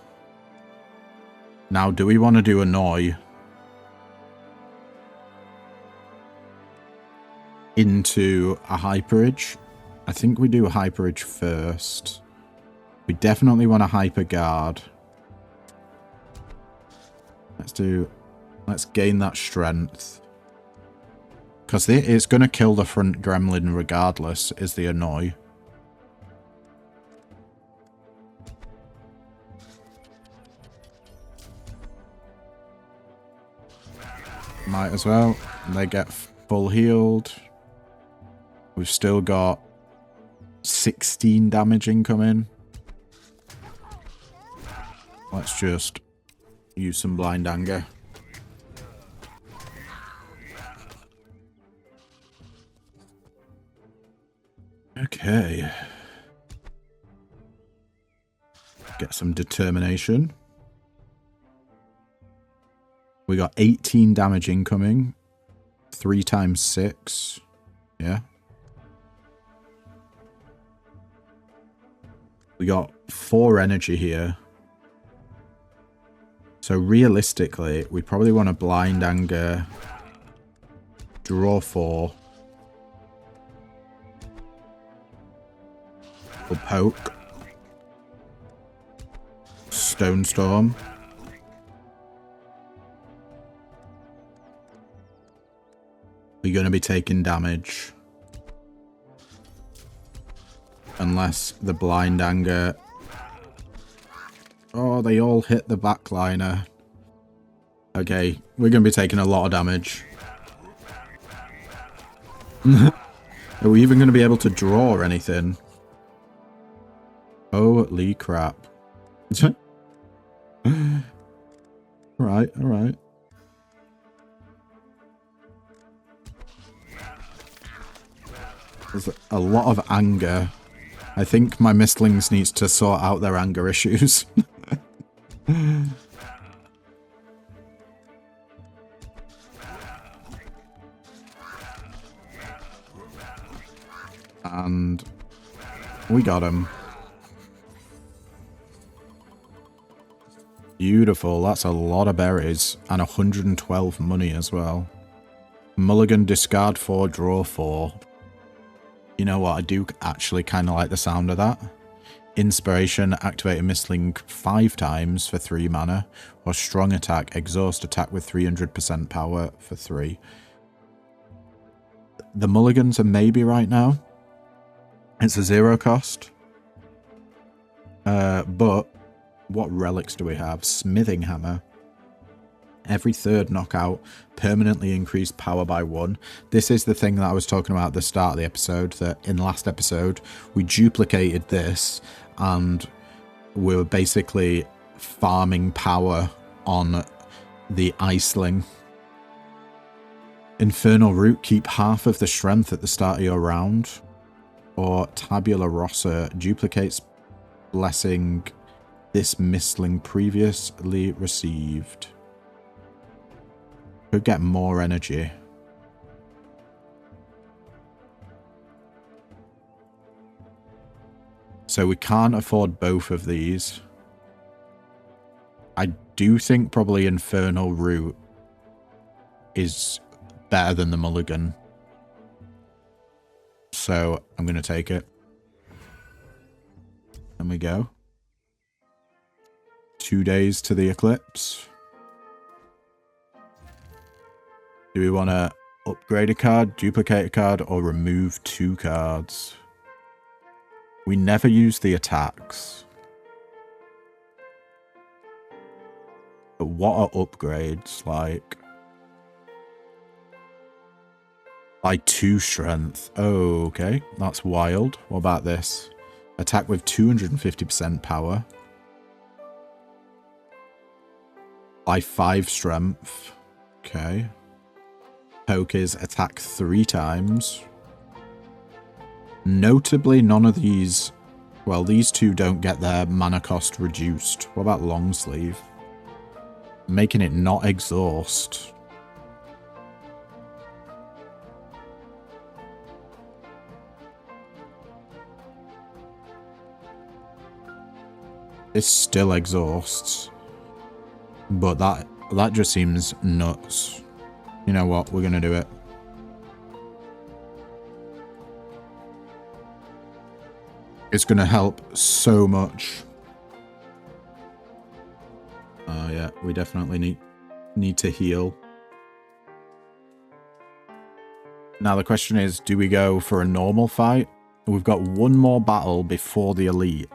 Now, do we want to do annoy into a hyperage? I think we do a hyperage first. We definitely want a hyper guard. Let's gain that strength. Because it's going to kill the front gremlin regardless, is the annoy. Might as well. They get full healed. We've still got 16 damage incoming. Let's just use some blind anger. Okay. Get some determination. We got 18 damage incoming. 3 times 6. Yeah. We got 4 energy here. So realistically, we probably want to blind anger. Draw 4. We'll poke. Stone Storm. We're going to be taking damage. Unless the blind anger... Oh, they all hit the backliner. Okay, we're going to be taking a lot of damage. Are we even going to be able to draw anything? Holy crap. Alright, alright. There's a lot of anger. I think my Mystlings needs to sort out their anger issues. And we got him. Beautiful. That's a lot of berries. And 112 money as well. Mulligan, discard 4, draw 4. You know what? I do actually kind of like the sound of that. Inspiration, activate a Mystling 5 times for 3 mana. Or strong attack, exhaust attack with 300% power for 3. The mulligans are maybe right now. It's a 0 cost. But what relics do we have? Smithing hammer. Every third knockout, permanently increased power by 1. This is the thing that I was talking about at the start of the episode, that in the last episode, we duplicated this and we were basically farming power on the Iceling. Infernal Root, keep half of the strength at the start of your round. Or Tabula Rasa, duplicates blessing this Mystling previously received. Could get more energy. So we can't afford both of these. I do think probably Infernal Root is better than the mulligan. So I'm going to take it. There we go. 2 days to the Eclipse. Do we want to upgrade a card, duplicate a card, or remove 2 cards? We never use the attacks. But what are upgrades like? By 2 strength. Oh, okay. That's wild. What about this? Attack with 250% power. By 5 strength. Okay. Poke is attack 3 times. Notably, none of these... Well, these 2 don't get their mana cost reduced. What about long sleeve? Making it not exhaust. This still exhausts. But that just seems nuts. You know what? We're going to do it. It's going to help so much. Yeah, we definitely need to heal. Now the question is, do we go for a normal fight? We've got 1 more battle before the elite.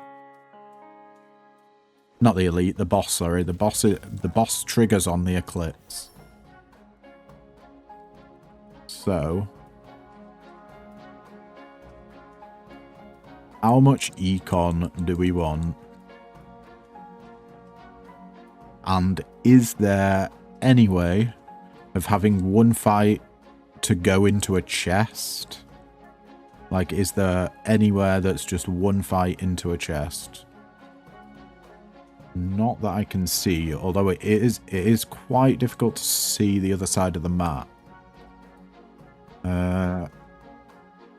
Not the elite, the boss, sorry. The boss triggers on the Eclipse. So, how much econ do we want? And is there any way of having 1 fight to go into a chest? Like, is there anywhere that's just 1 fight into a chest? Not that I can see, although it is quite difficult to see the other side of the map.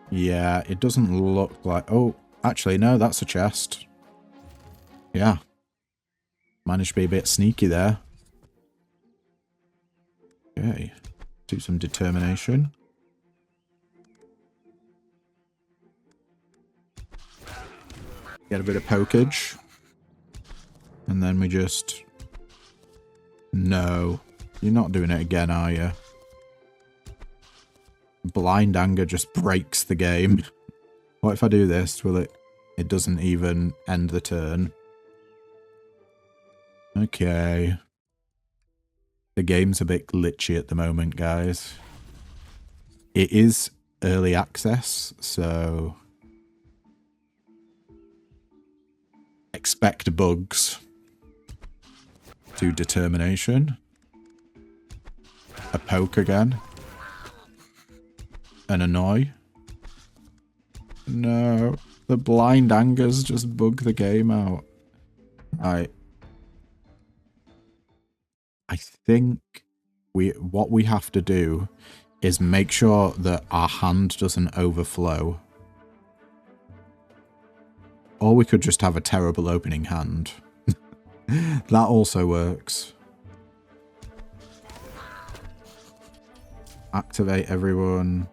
Yeah, it doesn't look like... Oh, actually, no, that's a chest. Yeah. Managed to be a bit sneaky there. Okay. Do some determination. Get a bit of pokage. And then we just... No. You're not doing it again, are you? Blind anger just breaks the game. What if I do this? Will it... It doesn't even end the turn. Okay. The game's a bit glitchy at the moment, guys. It is early access, so... Expect bugs. Do determination. A poke again. An annoy. No. The blind angers just bug the game out. Right. I think what we have to do is make sure that our hand doesn't overflow. Or we could just have a terrible opening hand. That also works. Activate everyone.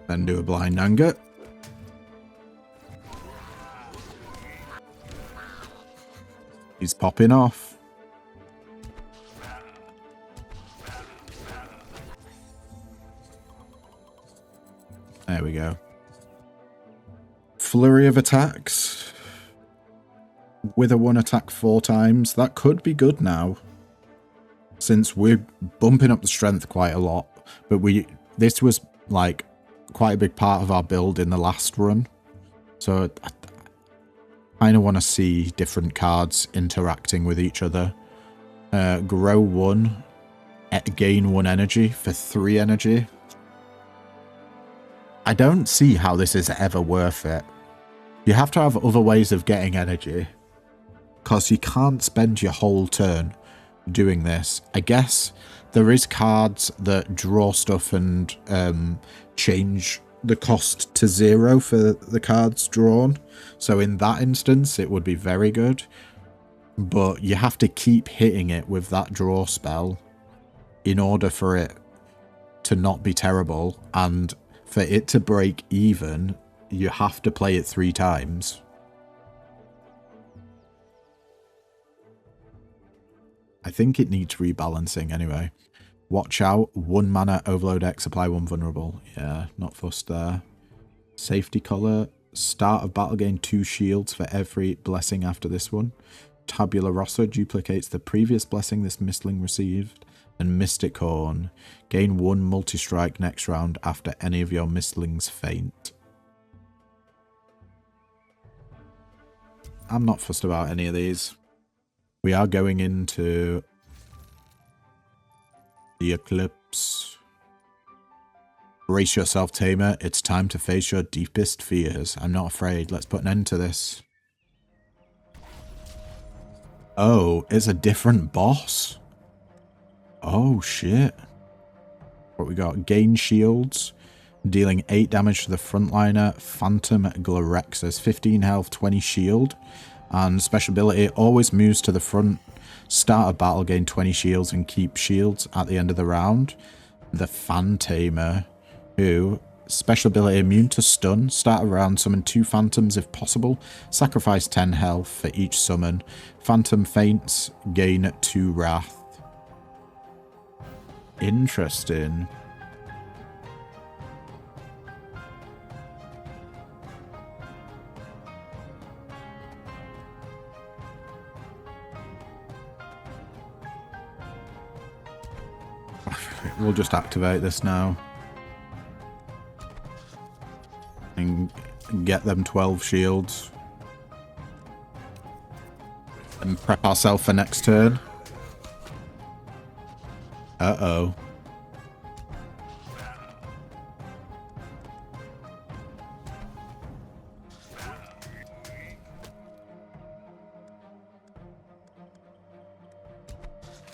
Then do a blind anger. He's popping off. There we go. Flurry of attacks. Wither 1 attack 4 times. That could be good now. Since we're bumping up the strength quite a lot. But this was like quite a big part of our build in the last run. So I kind of want to see different cards interacting with each other. Grow 1. Gain 1 energy for 3 energy. I don't see how this is ever worth it. You have to have other ways of getting energy. Because you can't spend your whole turn doing this. I guess there is cards that draw stuff and change the cost to 0 for the cards drawn. So in that instance, it would be very good. But you have to keep hitting it with that draw spell in order for it to not be terrible. And for it to break even, you have to play it 3 times. I think it needs rebalancing anyway. Watch out. 1 mana, overload X, apply 1 vulnerable. Yeah, not fussed there. Safety collar. Start of battle, gain 2 shields for every blessing after this one. Tabula Rasa duplicates the previous blessing this Mystling received. And Mystic Horn. Gain 1 multi-strike next round after any of your Mystlings faint. I'm not fussed about any of these. We are going into the Eclipse. Brace yourself, Tamer. It's time to face your deepest fears. I'm not afraid. Let's put an end to this. Oh, it's a different boss. Oh, shit. What we got? Gain shields. Dealing 8 damage to the frontliner. Phantom Glorexus. 15 health, 20 shield. And special ability, always moves to the front. Start a battle, gain 20 shields and keep shields at the end of the round. The Tamer, who, special ability, immune to stun. Start a round, summon 2 phantoms if possible. Sacrifice 10 health for each summon. Phantom faints, gain 2 wrath. Interesting. We'll just activate this now. And get them 12 shields. And prep ourselves for next turn. Uh-oh.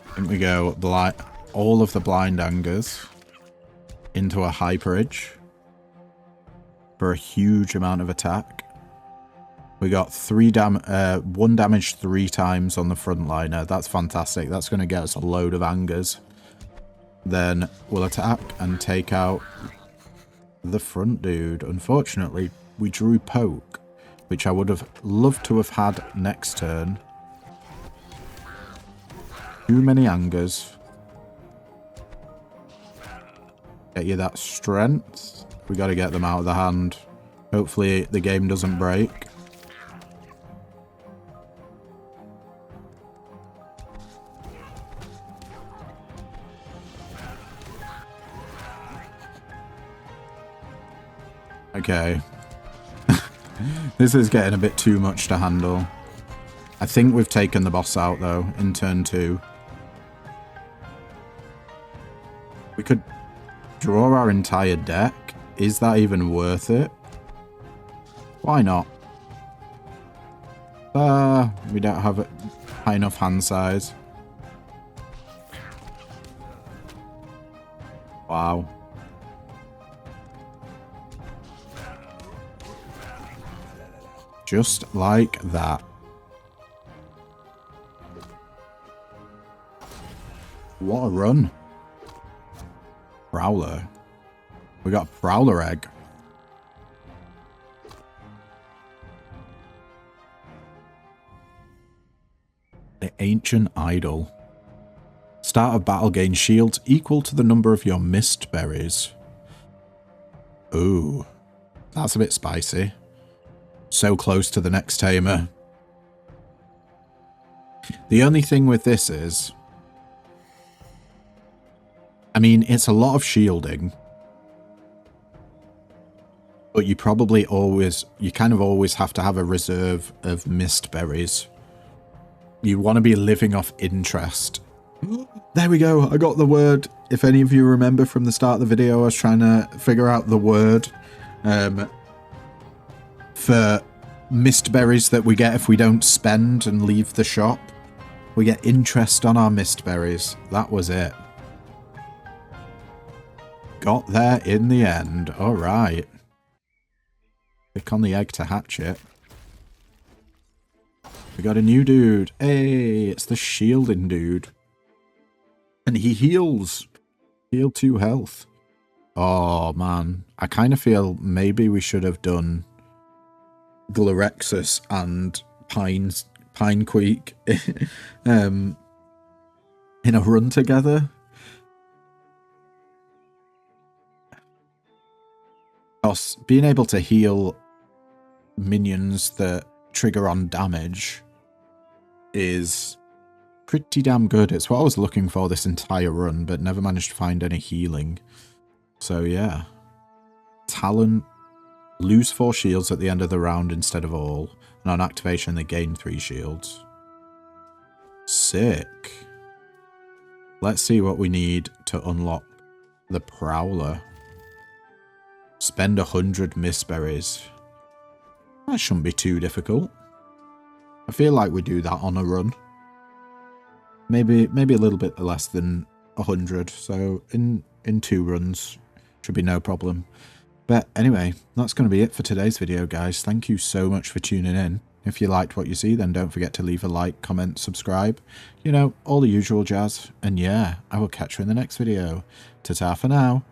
I think we go all of the blind angers into a hyperage for a huge amount of attack. We got 1 damage 3 times on the frontliner. That's fantastic. That's going to get us a load of angers. Then we'll attack and take out the front dude. Unfortunately, we drew poke, which I would have loved to have had next turn. Too many angers. Get you that strength. We got to get them out of the hand. Hopefully the game doesn't break. Okay. This is getting a bit too much to handle. I think we've taken the boss out, though, in turn 2. We could draw our entire deck. Is that even worth it? Why not? We don't have high enough hand size. Wow. Just like that. What a run. Prowler. We got a Prowler egg. The Ancient Idol. Start of battle gain shields equal to the number of your mist berries. Ooh. That's a bit spicy. So close to the next Tamer. The only thing with this is, I mean, it's a lot of shielding, but you probably always, you kind of always have to have a reserve of mist berries. You want to be living off interest. There we go. I got the word. If any of you remember from the start of the video, I was trying to figure out the word for mist berries that we get if we don't spend and leave the shop. We get interest on our mist berries. That was it. Got there in the end. All right. Click on the egg to hatch it. We got a new dude. Hey, it's the shielding dude. And he heals. Heal 2 health. Oh, man. I kind of feel maybe we should have done Glorexus and Pinequeak in a run together. Because being able to heal minions that trigger on damage is pretty damn good. It's what I was looking for this entire run, but never managed to find any healing. So yeah. Talent. Lose 4 shields at the end of the round instead of all. And on activation they gain 3 shields. Sick. Let's see what we need to unlock the Prowler. Spend 100 mist berries. That shouldn't be too difficult. I feel like we do that on a run. Maybe a little bit less than 100. So in 2 runs should be no problem. But anyway, that's going to be it for today's video, guys. Thank you so much for tuning in. If you liked what you see, then don't forget to leave a like, comment, subscribe. You know, all the usual jazz. And yeah, I will catch you in the next video. Ta-ta for now.